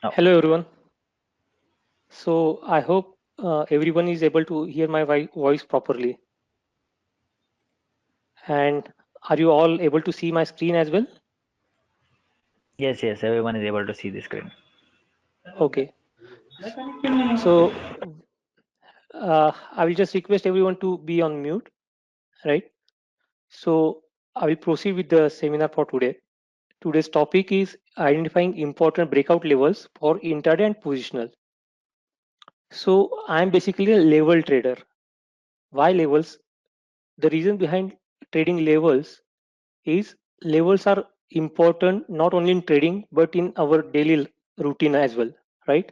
Oh, Hello everyone. So I hope everyone is able to hear my voice properly. And are you all able to see my screen as well? yes, yes, everyone is able to see the screen. Okay. So I will just request everyone to be on mute, right? So I will proceed with the seminar for today. Today's topic is identifying important breakout levels for intraday and positional. So I'm basically a level trader. Why levels? The reason behind trading levels is levels are important not only in trading but in our daily routine as well, right?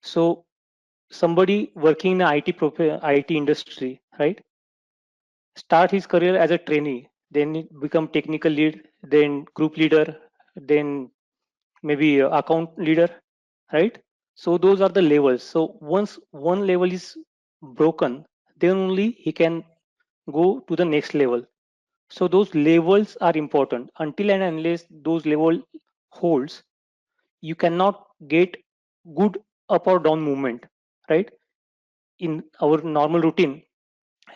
So somebody working in the IT industry, right, start his career as a trainee, then become technical lead, then group leader, then maybe account leader, right? So those are the levels. So once one level is broken, then only he can go to the next level. So those levels are important. Until and unless those level holds, you cannot get good up or down movement, right? In our normal routine,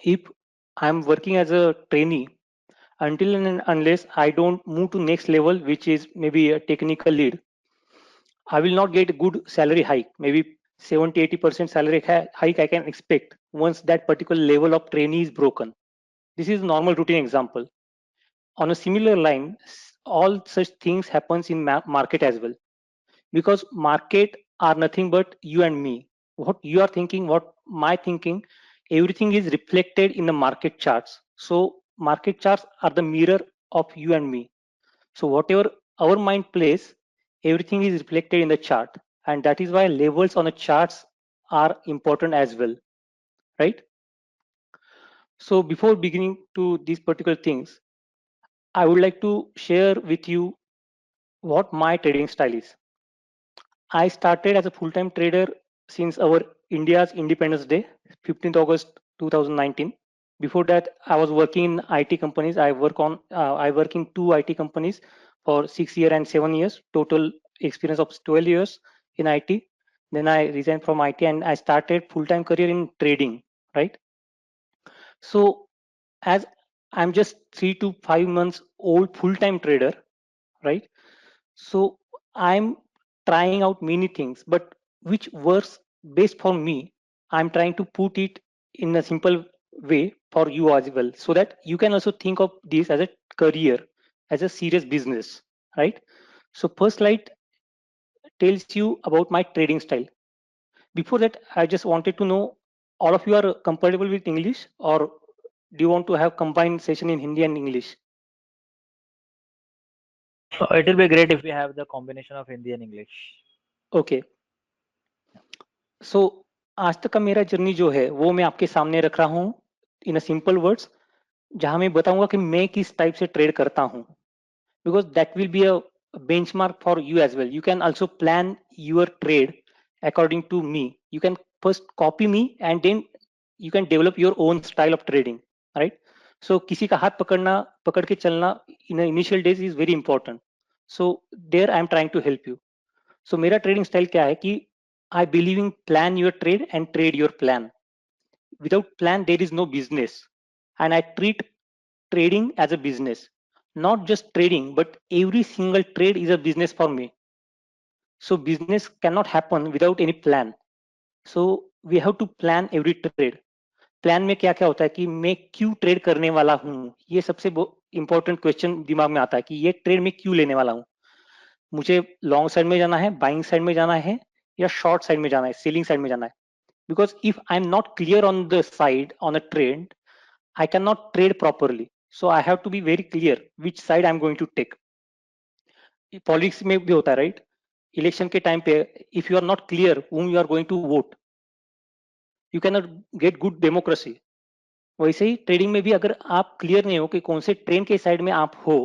if I'm working as a trainee, until and unless I don't move to next level, which is maybe a technical lead, I will not get a good salary hike. Maybe 70-80% salary hike I can expect once that particular level of trainee is broken. This is normal routine example. On a similar line, all such things happens in market as well, because market are nothing but you and me. What you are thinking, what my thinking, everything is reflected in the market charts. So market charts are the mirror of you and me. So whatever our mind plays, everything is reflected in the chart, and that is why levels on the charts are important as well, right? So before beginning to these particular things, I would like to share with you what my trading style is. I started as a full-time trader since our India's Independence Day, 15th August 2019. Before that, I was working in IT companies. I work in two IT companies for 6 years and 7 years. Total experience of 12 years in IT. Then I resigned from IT and I started full-time career in trading. Right. So as I'm just 3 to 5 months old full-time trader, right? So I'm trying out many things, but which works best for me, I'm trying to put it in a simple way for you as well, so that you can also think of this as a career, as a serious business, right? So first slide tells you about my trading style. Before that, I just wanted to know, all of you are compatible with English, or do you want to have combined session in Hindi and English? So it will be great if we have the combination of Hindi and English. Okay. सो आज तक का मेरा journey जो है वो मैं आपके सामने रख रहा हूँ इन अ सिंपल वर्ड्स, जहां मैं बताऊंगा कि मैं किस टाइप से ट्रेड करता हूँ, because that will be a benchmark for you as well. You can also plan your trade according to me. You can first copy me and then you can develop your own style of trading, right? So किसी का हाथ पकड़ के चलना in initial days is very important. So there I am trying to help you. So मेरा trading style क्या है कि I believe in plan your trade and trade your plan. Without plan, there is no business. And I treat trading as a business. Not just trading, but every single trade is a business for me. So business cannot happen without any plan. So we have to plan every trade. Plan में क्या क्या होता है कि मैं क्यों trade करने वाला हूँ, ये सबसे इंपॉर्टेंट क्वेश्चन दिमाग में आता है कि ये ट्रेड में क्यों लेने वाला हूँ. मुझे लॉन्ग साइड में जाना है, बाइंग साइड में जाना है, या शॉर्ट साइड में जाना है, सेलिंग साइड में जाना है. Because if I'm not clear on the side on a trend, I cannot trade properly. So I have to be very clear which side I'm going to take. Politics में भी होता है, right? Election के time पे if you are not clear whom you are going to vote, you cannot get good democracy. वैसे ही trading में भी अगर आप क्लियर नहीं हो कि कौन से ट्रेंड के साइड में आप हो,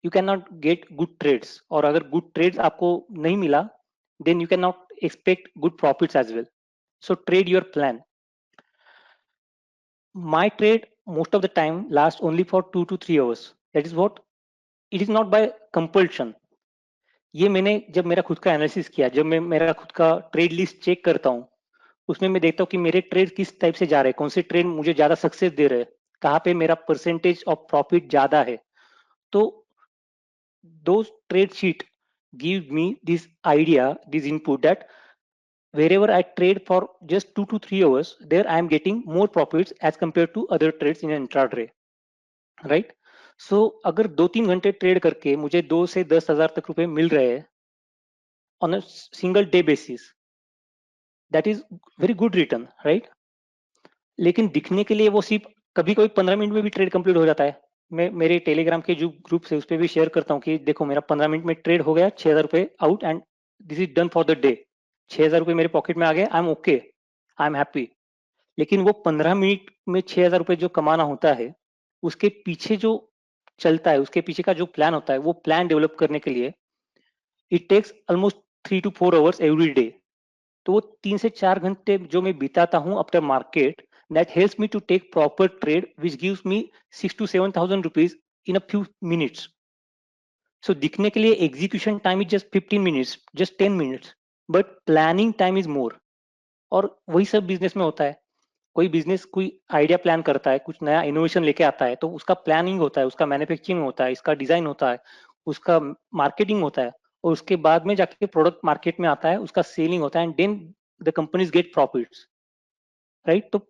you can not get good trades. और अगर गुड ट्रेड्स आपको नहीं मिला, then you can not expect good profits as well. So trade your plan. My trade most of the time lasts only for 2 to 3 hours. That is what, it is not by compulsion. ये मैंने जब मेरा खुद का analysis किया, जब मैं मेरा खुद का ट्रेड लिस्ट चेक करता हूँ, उसमें मैं देखता हूँ कि मेरे ट्रेड किस टाइप से जा रहे हैं, कौन से ट्रेड मुझे ज्यादा सक्सेस दे रहे हैं, कहाँ पे मेरा परसेंटेज ऑफ प्रॉफिट ज्यादा है। तो those trade sheet give me this idea, this input that wherever I trade for just 2 to 3 hours, there I am getting more profits as compared to other trades in an intraday, right? So अगर 2-3 घंटे trade करके मुझे 2 से 10 हज़ार तक रुपए मिल रहे हैं on a single day basis, that is very good return, right? लेकिन दिखने के लिए वो सिर्फ कभी कभी 15 मिनट में भी ट्रेड कंप्लीट हो जाता है। मैं मेरे टेलीग्राम के जो ग्रुप है उस पर भी शेयर करता हूँ कि देखो मेरा 15 मिनट में ट्रेड हो गया, 6,000 रुपए out, and this is done for the day. 6,000 रुपए मेरे पॉकेट में आ गए, आई am okay, I am happy. लेकिन वो 15 मिनट में 6,000 रुपए जो कमाना होता है, उसके पीछे जो चलता है, उसके पीछे का जो प्लान होता है, वो प्लान डेवलप करने के लिए it takes almost 3 to 4 hours every day. तो वो 3 से 4 घंटे जो मैं बिताता हूँ after market, that helps me to take proper trade which gives me 6 to 7 thousand rupees in a few minutes. So दिखने के लिए execution time is just 15 minutes, just 10 minutes, but planning time is more. और वही सब business में होता है। कोई बिजनेस कोई आइडिया प्लान करता है, कुछ नया इनोवेशन लेके आता है, तो उसका प्लानिंग होता है, उसका मैन्युफैक्चरिंग होता है, इसका डिजाइन होता है, उसका मार्केटिंग होता है, और उसके बाद में जाके प्रोडक्ट मार्केट में आता है, उसका सेलिंग होता है, and then the companies get profits, right? तो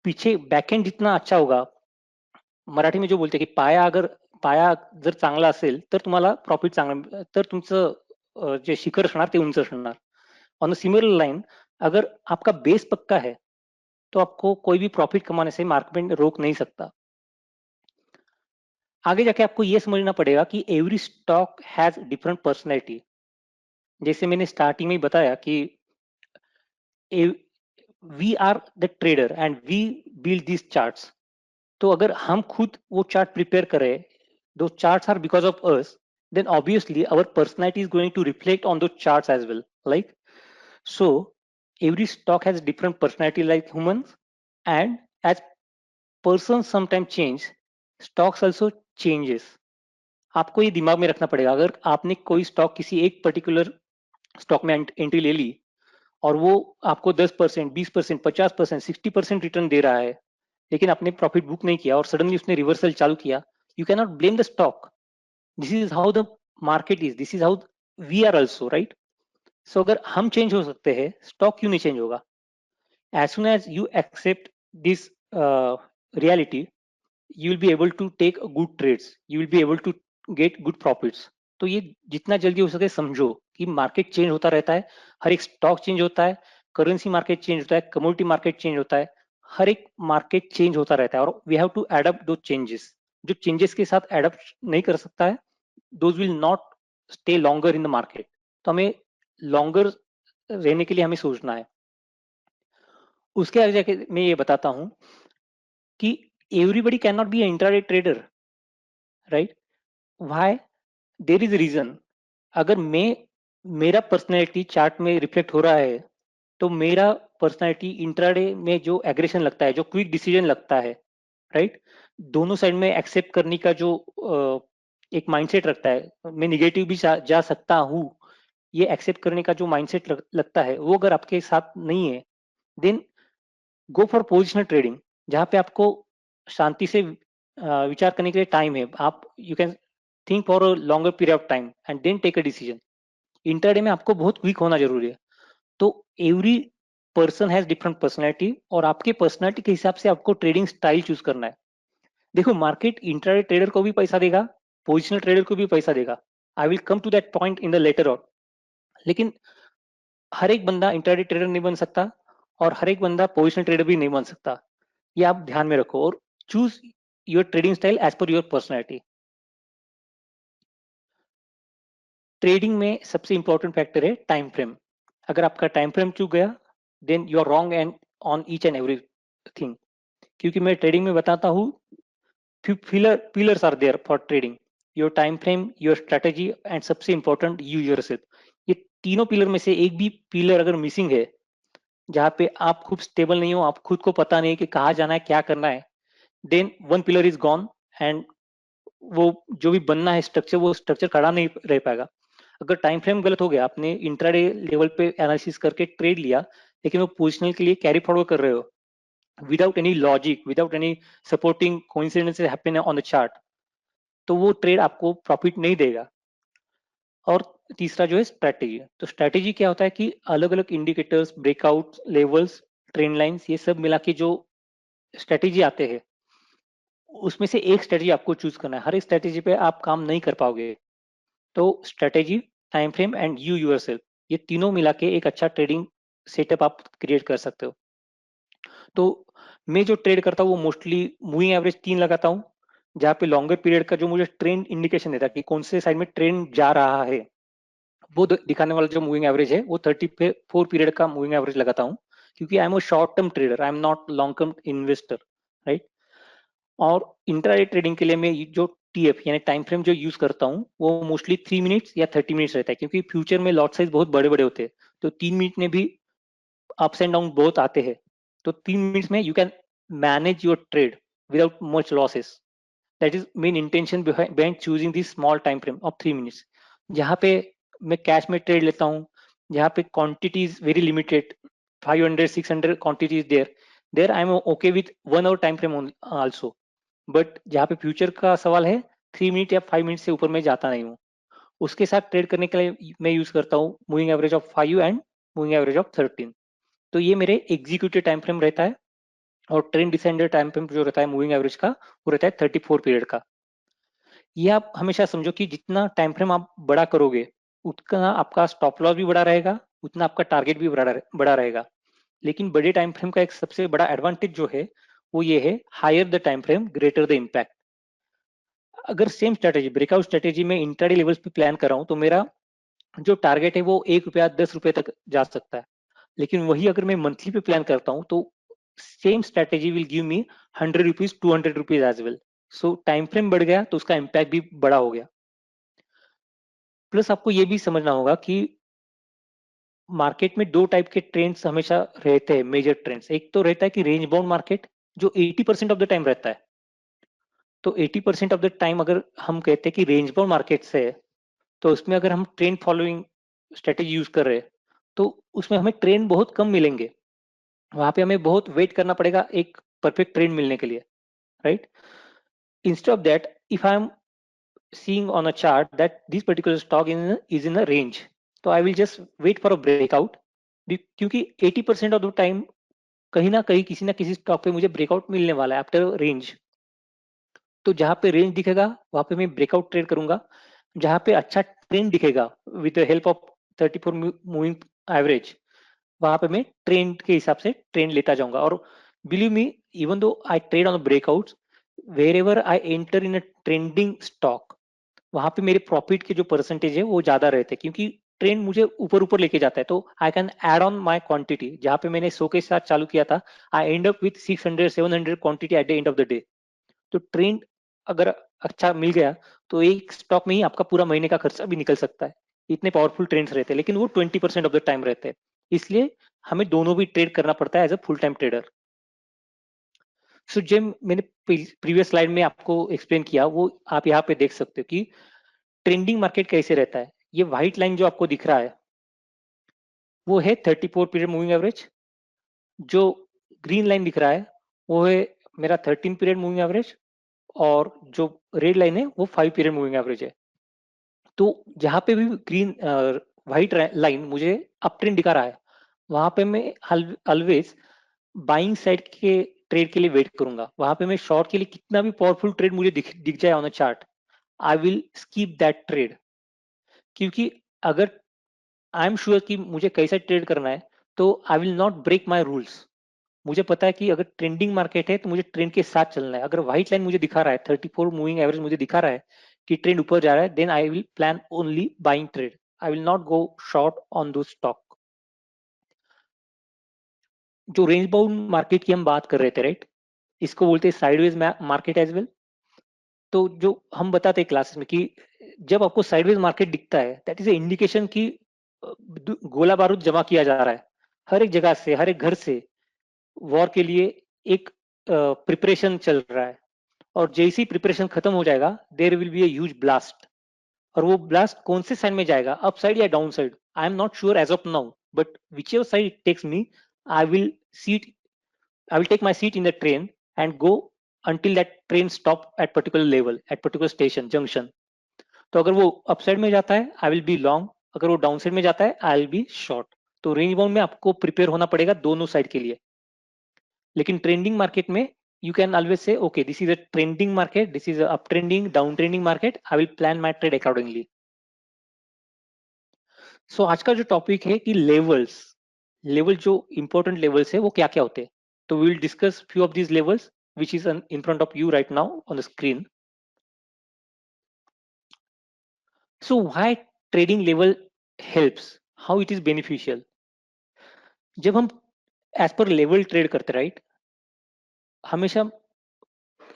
पीछे बॅकएंड जितना अच्छा होगा, मराठी में जो बोलते की पाया जर चांगला असेल तर तुम्हाला प्रॉफिट चांगला, तर तुमचं जे शिखर असणार ते उंच असणार। ऑन अ सिमिलर लाइन, अगर आपका बेस पक्का है तो आपको कोई भी प्रॉफिट कमाने से मार्केट में रोक नहीं सकता। आगे जाके आपको ये समझना पड़ेगा कि every stock has different personality. जैसे मैंने स्टार्टिंग में ही बताया कि we are the trader and we build this charts. तो अगर हम खुद वो चार्ट प्रिपेयर करें, those charts are because of us, then obviously our personality is going to reflect on those charts as well. Like, so every stock has different personality like humans, and as persons sometimes change, stocks also changes. आपको ये दिमाग में रखना पड़ेगा। अगर आपने कोई stock किसी एक पर्टिकुलर स्टॉक में एंट्री ले ली और वो आपको 10%, 20%, 50%, 60% रिटर्न दे रहा है, लेकिन आपने प्रॉफिट बुक नहीं किया और सडनली उसने रिवर्सल चालू किया, you can not blame the stock. This is how the market is, this is how we are also, right? So अगर हम चेंज हो सकते हैं, स्टॉक क्यों नहीं चेंज होगा? As soon as you accept this reality, you will be able to take good trades, you will be able to get good profits. तो ये जितना जल्दी हो सके समझो कि मार्केट चेंज होता रहता है, हर एक स्टॉक चेंज होता है, करेंसी मार्केट चेंज होता है, कमोडिटी मार्केट चेंज होता है, हर एक मार्केट चेंज होता रहता है, और वी हैव टू एडप्ट दो चेंजेस। जो चेंजेस के साथ एडप्ट नहीं कर सकता है, those will not stay longer in the market. तो हमें लॉन्गर रहने के लिए हमें सोचना है। उसके आगे जाके मैं ये बताता हूँ कि everybody can not be intraday trader, right? Why? There is reason. अगर मैं मेरा पर्सनैलिटी चार्ट में रिफ्लेक्ट हो रहा है, तो मेरा पर्सनैलिटी इंट्राडे में जो एग्रेशन लगता है, जो क्विक डिसीजन लगता है, राइट? दोनों साइड में एक्सेप्ट करने का जो एक माइंडसेट रखता है, मैं निगेटिव भी जा सकता हूँ, ये एक्सेप्ट करने का जो माइंडसेट लगता है, वो अगर आपके साथ नहीं है, then go for positional trading, जहाँ पे आपको शांति से विचार करने के लिए टाइम है। आप you can think for a longer period of time and then take a decision. Intraday में आपको बहुत क्विक होना जरूरी है। तो every person has different personality, और आपके पर्सनैलिटी के हिसाब से आपको ट्रेडिंग स्टाइल चूज करना है। देखो, मार्केट इंटरडे ट्रेडर को भी पैसा देगा, पोजिशनल ट्रेडर को भी पैसा देगा। I will come to that point in the later on. लेकिन हर एक बंदा इंटरडे ट्रेडर नहीं बन सकता, और हर एक बंदा पोजिशनल ट्रेडर भी नहीं बन सकता। ये आप ध्यान में रखो, और choose your trading style as per your personality. Trading में सबसे इंपॉर्टेंट फैक्टर है टाइम फ्रेम। अगर आपका टाइम फ्रेम चूक गया, then you are wrong and on each and everything. क्योंकि मैं ट्रेडिंग में बताता हूँ, pillars are there for trading, your time frame, your strategy, and सबसे इंपॉर्टेंट यू योरसेल्फ। ये तीनों पिलर में से एक भी पिलर अगर मिसिंग है, जहाँ पे आप खूब स्टेबल नहीं हो, आप खुद को पता नहीं कि कहाँ जाना है, क्या करना है, then one pillar is gone, and वो जो भी बनना है स्ट्रक्चर, वो स्ट्रक्चर खड़ा नहीं रह पाएगा। अगर टाइम फ्रेम गलत हो गया, आपने इंट्राडे लेवल पे एनालिसिस करके ट्रेड लिया, लेकिन वो पोजिशनल के लिए कैरी फॉरवर्ड कर रहे हो without any logic, without any supporting coincidences happen on the chart, तो वो ट्रेड आपको प्रॉफिट नहीं देगा। और तीसरा जो है स्ट्रैटेजी। तो स्ट्रैटेजी क्या होता है कि अलग अलग indicators, breakout levels, trend lines, ये सब मिला के जो स्ट्रैटेजी आते हैं, उसमें से एक स्ट्रैटेजी आपको चूज करना है। हर एक स्ट्रैटेजी पे आप काम नहीं कर पाओगे। तो strategy, time frame and you yourself, ये तीनों मिला के एक अच्छा ट्रेडिंग सेटअप आप क्रिएट कर सकते हो। तो मैं जो ट्रेड करता हूँ वो मोस्टली मूविंग एवरेज 3 लगाता हूँ, जहाँ पे लॉन्गर पीरियड का जो मुझे ट्रेंड इंडिकेशन देता है कि कौन से साइड में ट्रेंड जा रहा है, वो दिखाने वाला जो मूविंग एवरेज है वो 34 पीरियड का मूविंग एवरेज लगाता हूँ, क्योंकि आई am a short term trader, I am not long term investor, right. और इंट्राडे ट्रेडिंग के लिए मैं जो टीएफ यानी टाइम फ्रेम जो यूज करता हूँ वो मोस्टली 3 मिनट्स या 30 मिनट्स रहता है, क्योंकि फ्यूचर में लॉट साइज बहुत बड़े बड़े होते हैं। तो 3 मिनट में भी अप्स एंड डाउन बहुत आते हैं। तो 3 मिनट्स में you can manage your trade without much losses. That is main intention behind choosing this small time frame of 3 minutes, जहाँ पे मैं कैश में ट्रेड लेता हूँ, जहाँ पे quantity is very limited, 500 600 quantity is there, there I am okay with 1 hour time frame also. But जहाँ पे फ्यूचर का सवाल है, 3 मिनट या 5 मिनट से ऊपर मैं जाता नहीं हूँ। उसके साथ ट्रेड करने के लिए मैं यूज करता हूँ moving average of 5 and moving average of 13। तो ये मेरे एग्जीक्यूटिव टाइम फ्रेम रहता है। और ट्रेंड डिसेंडर टाइम फ्रेम जो रहता है मूविंग एवरेज का, वो रहता है 34 पीरियड का। ये आप हमेशा समझो कि जितना टाइम फ्रेम आप बड़ा करोगे, उतना आपका स्टॉप लॉस भी बड़ा रहेगा, उतना आपका टारगेट भी बड़ा रहेगा। लेकिन बड़े टाइम फ्रेम का एक सबसे बड़ा एडवांटेज जो है वो ये है, higher the time frame greater the impact. अगर सेम स्ट्रेटेजी, ब्रेकआउट स्ट्रेटेजी में इंट्राडे लेवल्स पे प्लान कर रहा हूँ, तो मेरा जो टारगेट है वो 1 रुपया 10 रुपए तक जा सकता है। लेकिन वही अगर मैं मंथली पे प्लान करता हूँ, तो same strategy will give me 100 rupees 200 rupees as well. So time frame बढ़ गया तो उसका इम्पैक्ट भी बड़ा हो गया। प्लस आपको ये भी समझना होगा कि मार्केट में दो टाइप के ट्रेंड्स हमेशा रहते हैं, मेजर ट्रेंड्स। एक तो रहता है कि रेंज बाउंड मार्केट, जो 80% ऑफ द टाइम रहता है। तो 80% ऑफ द टाइम अगर हम कहते हैं कि रेंज बाउंड मार्केट से है, तो उसमें अगर हम ट्रेंड फॉलोइंग स्ट्रेटेजी यूज कर रहे हैं, तो उसमें हमें ट्रेंड बहुत कम मिलेंगे। वहां पे हमें बहुत वेट करना पड़ेगा एक परफेक्ट ट्रेंड मिलने के लिए, right. Instead of that, if I am seeing on a chart that this particular stock is in a range, तो I will just wait for a breakout. क्योंकि 80% ऑफ द टाइम कहीं ना कहीं किसी ना किसी स्टॉक पे मुझे ब्रेकआउट मिलने वाला है आफ्टर रेंज। तो जहां पे रेंज दिखेगा वहां पे मैं ब्रेकआउट ट्रेड करूंगा। जहां पे अच्छा ट्रेंड दिखेगा with the help of 34 moving average, वहां पे मैं ट्रेंड के हिसाब से ट्रेंड लेता जाऊंगा। और believe me, even though I trade on breakouts, wherever I enter in a trending stock, वहां पे मेरे प्रॉफिट के जो परसेंटेज है वो ज्यादा रहते हैं, क्योंकि ट्रेंड मुझे ऊपर ऊपर लेके जाता है। तो I can add on my quantity. जहां पे मैंने 100 के साथ चालू किया था, I end up with 600 700 quantity at the end of the day. तो ट्रेंड अगर अच्छा मिल गया, तो एक स्टॉक में ही आपका पूरा महीने का खर्चा भी निकल सकता है। इतने पावरफुल ट्रेंड्स रहते हैं, लेकिन वो 20% ऑफ द टाइम रहते हैं। इसलिए हमें दोनों भी ट्रेड करना पड़ता है as a full time trader. So जब मैंने प्रीवियस स्लाइड में आपको एक्सप्लेन किया, वो आप यहाँ पे देख सकते हो कि ट्रेंडिंग मार्केट कैसे रहता है। ये व्हाइट लाइन जो आपको दिख रहा है वो है 34 पीरियड मूविंग एवरेज। जो ग्रीन लाइन दिख रहा है वो है मेरा 13 पीरियड मूविंग एवरेज। और जो रेड लाइन है वो 5 पीरियड मूविंग एवरेज है। तो जहां पे भी ग्रीन व्हाइट लाइन मुझे अप ट्रेंड दिखा रहा है, वहां पे मैं ऑलवेज बाइंग साइड के ट्रेड के लिए वेट करूंगा। वहां पे मैं शॉर्ट के लिए कितना भी पावरफुल ट्रेड मुझे दिख जाए on a chart, I will skip that trade. क्योंकि अगर आई एम श्योर कि मुझे कैसा ट्रेड करना है, तो I will not break my rules. मुझे पता है कि अगर ट्रेंडिंग मार्केट है तो मुझे ट्रेंड के साथ चलना है। अगर व्हाइट लाइन मुझे दिखा रहा है, 34 मूविंग एवरेज मुझे दिखा रहा है कि ट्रेंड ऊपर जा रहा है, then I will plan only buying trade. I will not go short on those stock. जो रेंज बाउंड मार्केट की हम बात कर रहे थे, राइट, इसको बोलते हैं साइडवेज मार्केट एज वेल। तो जो हम बताते हैं क्लासेस में कि जब आपको साइडवेज मार्केट दिखता है, दैट इज ए इंडिकेशन कि गोला बारूद जमा किया जा रहा है हर एक जगह से, हर एक घर से। वॉर के लिए एक प्रिपरेशन चल रहा है। और जैसे ही प्रिपरेशन खत्म हो जाएगा, there will be a huge blast. और वो ब्लास्ट कौन से साइड में जाएगा, अप साइड या down side, I am not sure as of now, but whichever side it takes me, I will sit I will take my seat in the train and go until that train stop at particular level, at particular station, junction. तो अगर वो up side में जाता है I will be long, अगर वो down side में जाता है आई विल बी शॉर्ट. तो रेंज बाउंड में आपको प्रिपेयर होना पड़ेगा दोनों साइड के लिए. लेकिन ट्रेंडिंग मार्केट में you can always say okay this is a trending market, this is up trending, down trending market, I will plan my trade accordingly. So आज का जो टॉपिक है कि लेवल्स, लेवल जो इंपॉर्टेंट लेवल्स है वो क्या क्या होते हैं. तो we will discuss few of these levels which is in front of you right now on the screen. So why trading level helps, how it is beneficial. जब हम एज पर लेवल ट्रेड करते right, हमेशा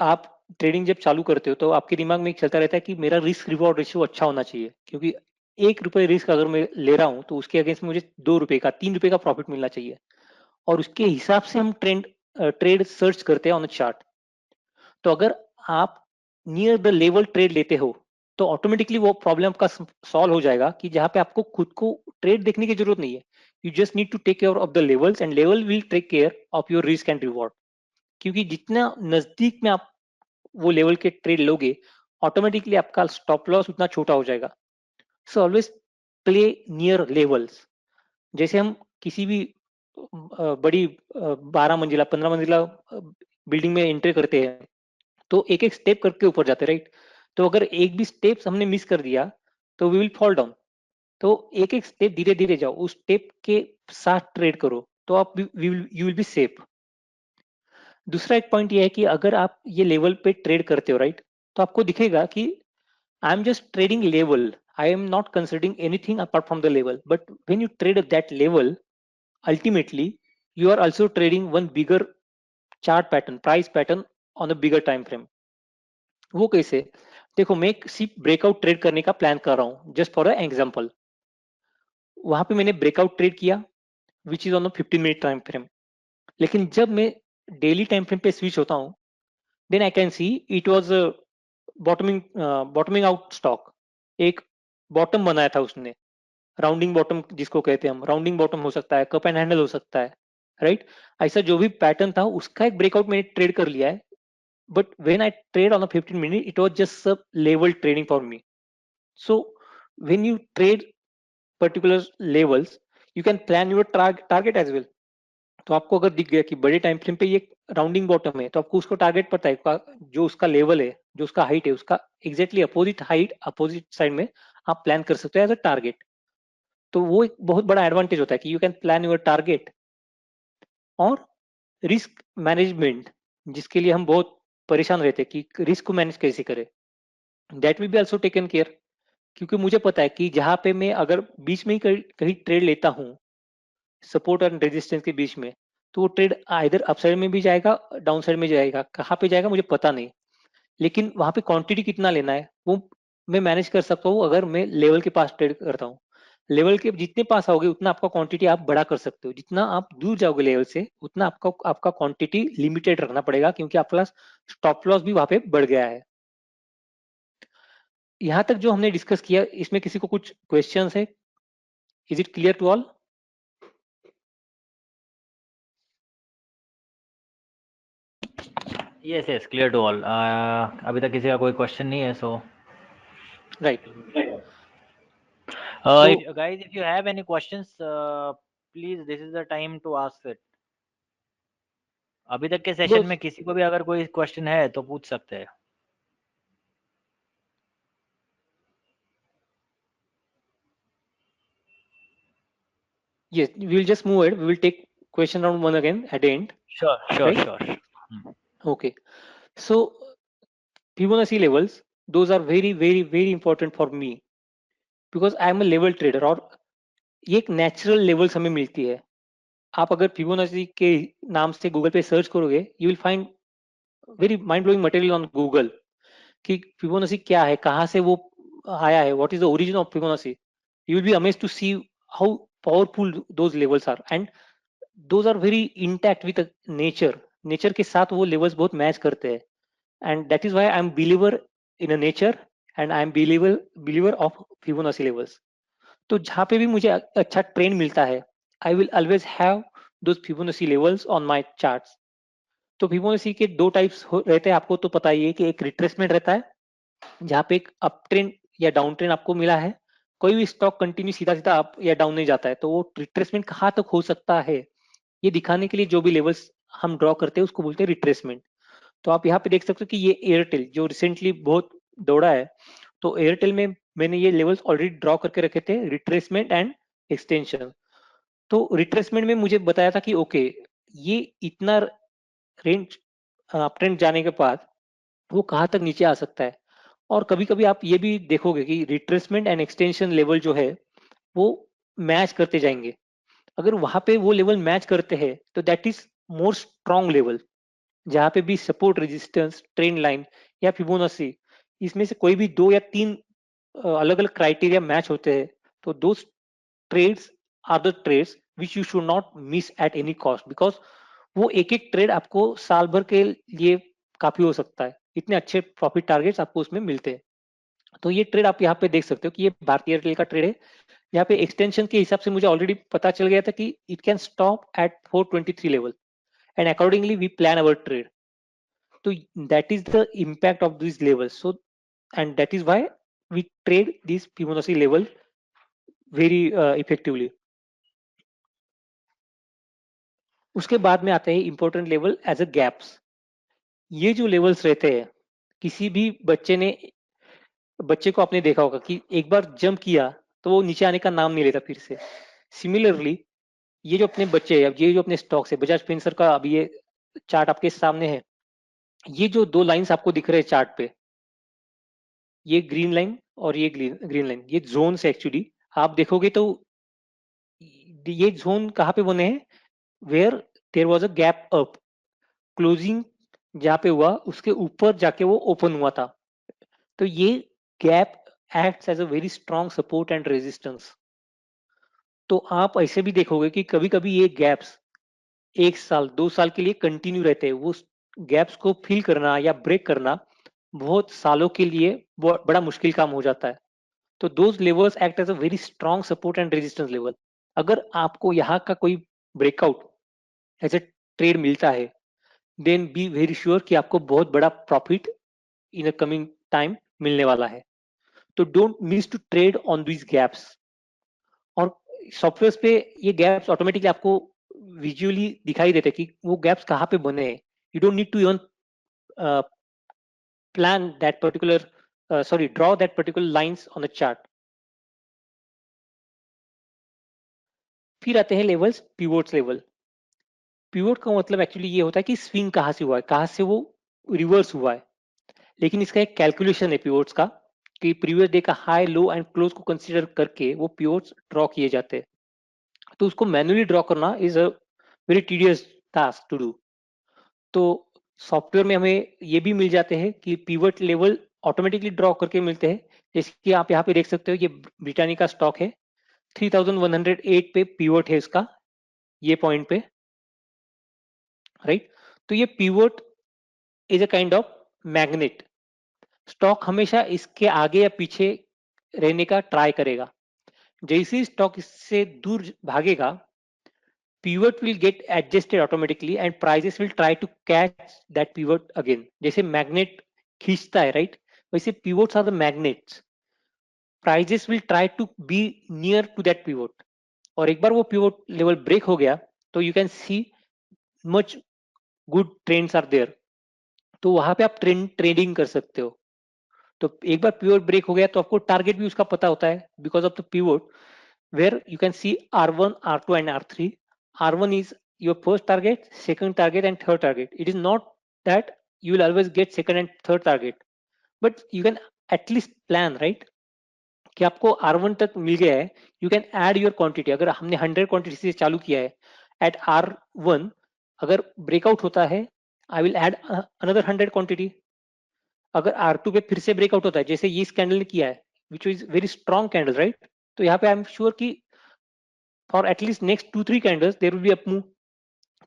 आप trading जब चालू करते हो तो आपके दिमाग में एक चलता रहता है कि मेरा रिस्क रिवॉर्ड रेशियो अच्छा होना चाहिए, क्योंकि 1 रुपए रिस्क अगर मैं ले रहा हूं तो उसके अगेंस्ट मुझे 2 रुपए का 3 रुपए का प्रॉफिट मिलना चाहिए. और उसके हिसाब से हम ट्रेड सर्च करते हैं ऑन चार्ट. तो अगर आप नियर द लेवल ट्रेड लेते हो तो ऑटोमेटिकली वो प्रॉब्लम का सॉल्व हो जाएगा कि जहां पे आपको खुद को ट्रेड देखने की जरूरत नहीं है. You just need to take care of the levels and level will take care of your risk and reward. क्योंकि जितना नजदीक में आप वो लेवल के ट्रेड लोगे ऑटोमेटिकली आपका स्टॉप लॉस उतना छोटा हो जाएगा. So always play near levels. जैसे हम किसी भी बड़ी 12 मंजिला 15 मंजिला बिल्डिंग में एंटर करते हैं तो एक एक स्टेप करके ऊपर जाते राइट. तो अगर एक भी स्टेप हमने मिस कर दिया तो वी विल फॉल डाउन. तो एक एक स्टेप धीरे धीरे जाओ, उस स्टेप के साथ ट्रेड करो तो आप यू विल बी सेफ. दूसरा एक पॉइंट ये है कि अगर आप ये लेवल पे ट्रेड करते हो राइट, तो आपको दिखेगा कि आई am just trading level, I am not considering anything apart from the level. But when you trade at that level ultimately you are also trading one bigger chart pattern, price pattern on a bigger time frame. वो कैसे, देखो मैं एक सिर्फ breakout trade करने का plan कर रहा हूँ जस्ट फॉर एग्जांपल. वहां पे मैंने ब्रेकआउट ट्रेड किया which is on 15 minute time frame. लेकिन जब मैं डेली टाइम फ्रेम पे स्विच होता हूँ then I can see it was bottoming out stock. एक बॉटम बनाया था उसने, राउंडिंग बॉटम जिसको कहते हैं हम, राउंडिंग बॉटम हो सकता है, कप एंड हैंडल हो सकता है राइट. ऐसा जो भी पैटर्न था उसका एक ब्रेकआउट मैंने ट्रेड कर लिया है. But when I trade on a 15 minute, it was just a level trading for me. So when you trade particular levels, you can plan your target as well. तो आपको अगर दिख गया कि बड़े टाइम फ्रेम पे ये राउंडिंग बॉटम है तो आपको उसको टारगेट पता है जो उसका लेवल है, जो उसका हाइट है, उसका exactly opposite height opposite side में आप प्लान कर सकते हो एज अ टारगेट. तो वो एक बहुत बड़ा एडवांटेज होता है कि you can plan your target. और रिस्क मैनेजमेंट जिसके लिए हम बहुत परेशान रहते हैं कि रिस्क को मैनेज कैसे करें, that will be also taken care. क्योंकि मुझे पता है कि जहां पे मैं अगर बीच में ही कहीं ट्रेड लेता हूँ सपोर्ट एंड रेजिस्टेंस के बीच में, तो वो ट्रेड इधर अप साइड में भी जाएगा डाउन साइड में जाएगा, कहाँ पे जाएगा मुझे पता नहीं. लेकिन वहां पे क्वांटिटी कितना लेना है वो मैं मैनेज कर सकता हूँ अगर मैं लेवल के पास ट्रेड करता हूँ. लेवल के जितने पास आओगे उतना आपका क्वांटिटी आप बड़ा कर सकते हो, जितना आप दूर जाओगे लेवल से उतना आपका क्वांटिटी लिमिटेड रखना पड़ेगा क्योंकि आपका स्टॉप लॉस भी वहां पे बढ़ गया है. यहाँ तक जो हमने डिस्कस किया इसमें किसी को कुछ क्वेश्चंस है, is it clear to all? Yes, yes, clear to all. अभी तक किसी का कोई क्वेश्चन नहीं है, so right. So if you have any questions, please this is the time to ask it. अभी तक के सेशन में किसी को भी अगर कोई क्वेश्चन है तो पूछ सकते हैं. yes, we will just move it, we will take question round one again at the end. Sure. Right? Sure. Okay, so Fibonacci levels, those are very important for me because I am a level trader. और ये एक natural levels हमें मिलती है. आप अगर Fibonacci के नाम से गूगल पे सर्च करोगे you will find very mind blowing material on Google कि फिबोनाची क्या है, कहाँ से वो आया है, what is the origin of Fibonacci. You will be amazed to see how powerful those levels are and those are very intact with nature. Nature के साथ वो लेवल्स बहुत मैच करते हैं and that is why I am believer in a nature and I am believer of Fibonacci levels. तो जहाँ पे भी मुझे अच्छा ट्रेंड मिलता है, I will always have those Fibonacci levels on my charts. तो फिबोनाची के दो टाइप्स रहते हैं, आपको तो पता ही है कि एक रिट्रेसमेंट रहता है जहाँ पे एक अप ट्रेंड या डाउन ट्रेंड आपको मिला है, कोई भी स्टॉक कंटिन्यू सीधा सीधा अप या डाउन नहीं जाता है, तो वो रिट्रेसमेंट कहाँ तक हो सकता है ये दिखाने के लिए जो भी लेवल्स हम ड्रॉ करते हैं उसको बोलते हैं रिट्रेसमेंट। तो आप यहाँ पे देख सकते हो कि ये एयरटेल जो रिसेंटली बहुत दौड़ा है, तो एयरटेल में मैंने ये लेवल्स ऑलरेडी ड्रॉ करके रखे थे, रिट्रेसमेंट एंड एक्सटेंशन। तो रिट्रेसमेंट में मुझे बताया था कि ओके ये इतना रेंज अप ट्रेंड जाने के बाद वो कहाँ तक नीचे आ सकता है। और कभी कभी आप ये भी देखोगे कि रिट्रेसमेंट एंड एक्सटेंशन लेवल जो है वो मैच करते जाएंगे। अगर वहां पे वो लेवल मैच करते हैं तो that is more strong level. जहाँ पे भी सपोर्ट रेजिस्टेंस ट्रेंड लाइन या फिबोनाची इसमें से कोई भी दो या तीन अलग अलग क्राइटेरिया मैच होते हैं, तो those trades are the trades which you should not miss at any cost, because वो एक एक ट्रेड आपको साल भर के लिए काफी हो सकता है, इतने अच्छे प्रॉफिट टारगेट्स आपको उसमें मिलते हैं। तो ये ट्रेड आप यहाँ पे देख सकते हो कि ये भारतीय एयरटेल का ट्रेड है। यहाँ पे एक्सटेंशन के हिसाब से मुझे ऑलरेडी पता चल गया था कि it can stop at 423 level and accordingly we plan our trade. तो that is the impact of this level. So and that is why we trade this Fibonacci level very effectively. उसके बाद में आते हैं important level as a gaps. ये जो levels रहते हैं, किसी भी बच्चे को आपने देखा होगा कि एक बार जंप किया तो वो नीचे आने का नाम नहीं लेता फिर से। सिमिलरली ये जो अपने बच्चे हैं, ये जो अपने स्टॉक्स है, बजाज फिंसर का अभी ये चार्ट आपके सामने है। ये जो दो लाइंस आपको दिख रहे हैं चार्ट पे, ये ग्रीन लाइन और ये ग्रीन लाइन, ये जोन है एक्चुअली। आप देखोगे तो ये जोन कहाँ पे बने हैं, where there was a gap up, closing जहाँ पे हुआ उसके ऊपर जाके वो ओपन हुआ था। तो ये gap acts as a very strong support and resistance. तो आप ऐसे भी देखोगे कि कभी कभी ये गैप्स एक साल दो साल के लिए कंटिन्यू रहते हैं। वो गैप्स को फिल करना या ब्रेक करना बहुत सालों के लिए बड़ा मुश्किल काम हो जाता है। तो those levels act as a very strong support and resistance level. अगर आपको यहाँ का कोई ब्रेकआउट एज ए ट्रेड मिलता है, देन बी वेरी श्योर कि आपको बहुत बड़ा profit in a coming time मिलने वाला है। तो don't miss to trade on these gaps. और सॉफ्टवेयर पे ये गैप्स ऑटोमेटिकली आपको विजुअली दिखाई देते हैं कि वो गैप्स कहाँ पे बने हैं। You don't need to even plan that particular sorry draw that particular lines on the chart। फिर आते हैं लेवल्स पिवोट्स लेवल। पिवोट का मतलब एक्चुअली ये होता है कि स्विंग कहाँ से हुआ है, कहाँ से वो रिवर्स हुआ है। लेकिन इसका एक कैलकुलेशन है पिवोट्स का कि प्रीवियस डे का हाई लो एंड क्लोज को कंसीडर करके वो पिवोट्स ड्रॉ किए जाते हैं। तो उसको मैन्युअली ड्रॉ करना is a very tedious task to do. तो सॉफ्टवेयर में हमें ये भी मिल जाते हैं कि पिवट लेवल ऑटोमेटिकली ड्रॉ करके मिलते हैं। जैसे कि आप यहाँ पे देख सकते हो, ये ब्रिटानिका स्टॉक है, 3108 पे पिवट है इसका, ये पॉइंट पे, राइट। तो ये pivot is a kind of magnet. Stock हमेशा इसके आगे या पीछे रहने का ट्राई करेगा। जैसे ही स्टॉक इससे दूर भागेगा, pivot will get adjusted automatically and prices will try to catch that pivot again। जैसे मैग्नेट खींचता है, राइट, वैसे pivots are the magnets। prices will try to be near to that pivot। और एक बार वो pivot लेवल ब्रेक हो गया तो you can see much good trends are there. तो वहां पे आप ट्रेडिंग कर सकते हो। तो एक बार पिवोट ब्रेक हो गया तो आपको टारगेट भी उसका पता होता है because of the pivot, where you can see R1, R2, and R3। R1 is your first target, second target, and third target। It is not that you will always get second and third target, but you can at least plan, right? कि आपको R1 तक मिल गया है, you can add your quantity। अगर हमने 100 quantity से चालू किया है at R1, अगर ब्रेकआउट होता है I will add another 100 quantity. अगर R2 पे फिर से ब्रेकआउट होता है जैसे ये कैंडल ने किया है, which is very strong candle, right, तो यहाँ पे आई एम श्योर कि for at least next 2-3 candles there will be up move.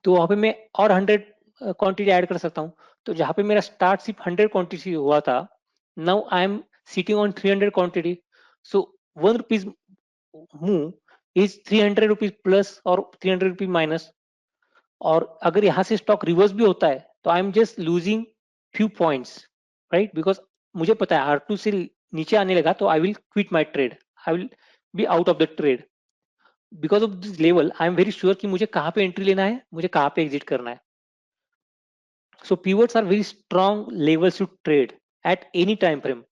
तो वहां पे मैं और 100 क्वांटिटी ऐड कर सकता हूँ। तो जहाँ पे मेरा स्टार्ट सिर्फ 100 क्वांटिटी हुआ था, now I M sitting on 300 quantity. So 1 rupees move is 300 rupees plus और 300 rupees minus. और अगर यहाँ से स्टॉक रिवर्स भी होता है तो I am just losing few points, right? Because मुझे पता है R2 से नीचे आने लगा तो I will quit my trade, I will be out of the trade. Because of this level I am very sure कि मुझे कहाँ पे एंट्री लेना है, मुझे कहाँ पे एग्जिट करना है। So pivots are very strong levels to trade at any time frame.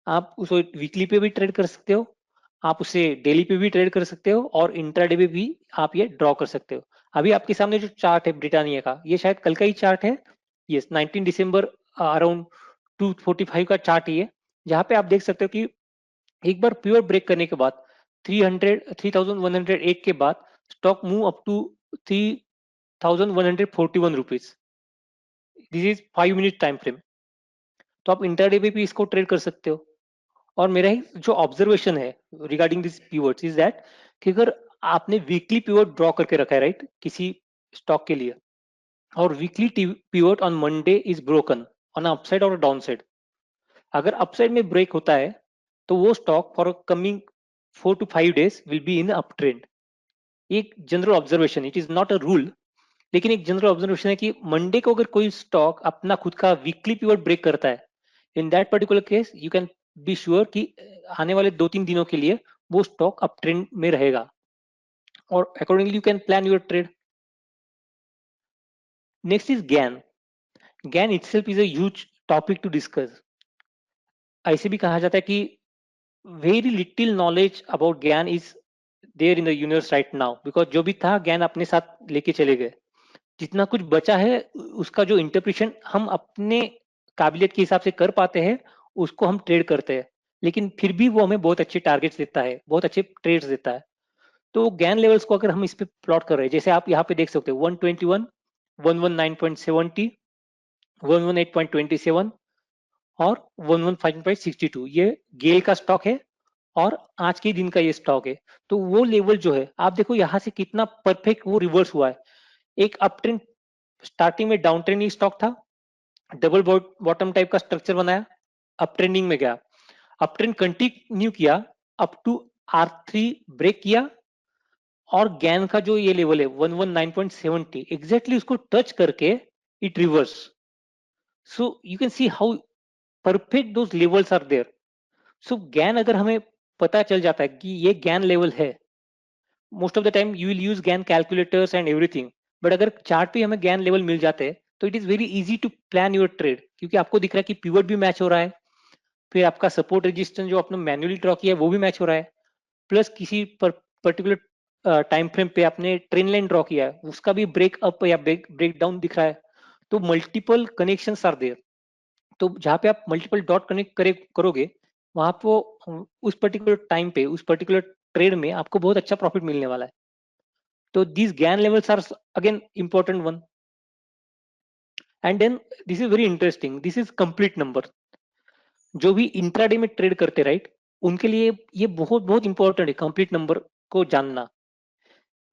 आप उसे वीकली पे भी ट्रेड कर सकते हो, आप उसे डेली पे भी ट्रेड कर सकते हो, और इंट्राडे पे भी आप ये ड्रॉ कर सकते हो। अभी आपके सामने जो चार्ट है ब्रिटानिया का, ये शायद कल का ही चार्ट है। यस, 19 दिसंबर अराउंड 245 का चार्ट ये, जहाँ पे आप देख सकते हो कि एक बार प्योर ब्रेक करने के बाद 3108 के बाद stock move up to 3141 rupees. This is 5 minute time frame. तो आप इंटरडे पे भी इसको ट्रेड कर सकते हो। और मेरा ही जो ऑब्जर्वेशन है रिगार्डिंग दिस पीवर्ड्स इज दैट कि अगर आपने वीकली पीवर्ड ड्रॉ करके रखा है, राइट, किसी स्टॉक के लिए, और weekly pivot on Monday is broken on upside और डाउन साइड, अगर अपसाइड में ब्रेक होता है तो वो stock for coming 4 to 5 days will be in up trend. एक general observation, it is not a rule, लेकिन एक जनरल ऑब्जर्वेशन है कि मंडे को अगर कोई स्टॉक अपना खुद का वीकली पीवर्ड ब्रेक करता है, in that particular case you can be sure कि आने वाले 2-3 दिनों के लिए वो स्टॉक अप ट्रेंड में रहेगा, और accordingly you can plan your trade. Next is Gann. Gann itself is a huge topic to discuss. ऐसे भी कहा जाता है कि very little knowledge about Gann is there in the universe right now, because जो भी था ज्ञान अपने साथ लेके चले गए। जितना कुछ बचा है उसका जो इंटरप्रिटेशन हम अपने काबिलियत के हिसाब से कर पाते हैं, उसको हम ट्रेड करते हैं, लेकिन फिर भी वो हमें बहुत अच्छे टारगेट्स देता है, बहुत अच्छे ट्रेड्स देता है। तो ज्ञान लेवल्स को अगर हम इस पे प्लॉट कर रहे हैं, जैसे आप यहाँ पे देख सकते हो 121, 119.70, 118.27 और 115.62, ये गेल का स्टॉक है और आज के दिन का ये स्टॉक है। तो वो लेवल जो है आप देखो यहाँ से कितना परफेक्ट वो रिवर्स हुआ है। एक अप ट्रेंड, स्टार्टिंग में डाउन ट्रेंडिंग स्टॉक था, डबल बॉटम टाइप का स्ट्रक्चर बनाया, अप ट्रेंडिंग में गया, अप ट्रेंड कंटिन्यू किया अप टू R3 ब्रेक किया, और गैन का जो ये लेवल है 119.70 एग्जैक्टली उसको टच करके it reverse. So you can see how perfect those levels are there. So Gann अगर हमें पता चल जाता है कि ये गैन लेवल है, most of the time you will use Gann calculators and everything, but अगर चार्ट पे हमें गैन लेवल मिल जाते हैं तो it is very easy to plan your trade, क्योंकि आपको दिख रहा है कि पिवट भी मैच हो रहा है, फिर आपका सपोर्ट रेजिस्टेंस जो आपने मैन्युअली ड्रॉ किया है वो भी मैच हो रहा है, प्लस किसी पर्टिकुलर टाइम फ्रेम पे आपने ट्रेन लाइन ड्रॉ किया है उसका भी ब्रेक अप या ब्रेक डाउन दिख रहा है। तो मल्टीपल कनेक्शन आर देयर। तो जहाँ पे आप मल्टीपल डॉट कनेक्ट करोगे वहां पे उस पर्टिकुलर टाइम पे उस पर्टिकुलर ट्रेड में आपको बहुत अच्छा प्रॉफिट मिलने वाला है। तो these GAN levels are again important one. And then this is very interesting, this is complete number। जो भी इंट्राडे में ट्रेड करते राइट, उनके लिए ये बहुत बहुत इंपॉर्टेंट है कंप्लीट नंबर को जानना।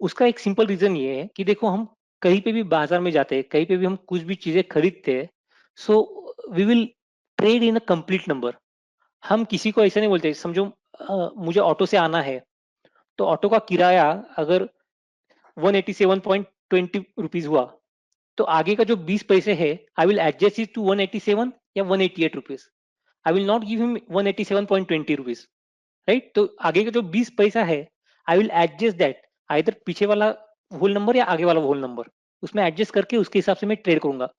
उसका एक सिंपल रीजन ये है कि देखो हम कहीं पे भी बाजार में जाते हैं, कहीं पे भी हम कुछ भी चीजें खरीदते हैं, so we will trade in a complete number. हम किसी को ऐसा नहीं बोलते, समझो मुझे ऑटो से आना है, तो ऑटो का किराया अगर 187.20 रुपीज हुआ, तो आगे का जो 20 पैसे है I will adjust it to 187 या 188 rupees. I will not give him 187.20 rupees, right? तो आगे का जो 20 पैसा है I will adjust that, either पीछे वाला होल नंबर या आगे वाला होल नंबर, उसमें एडजस्ट करके उसके हिसाब से मैं ट्रेड करूंगा।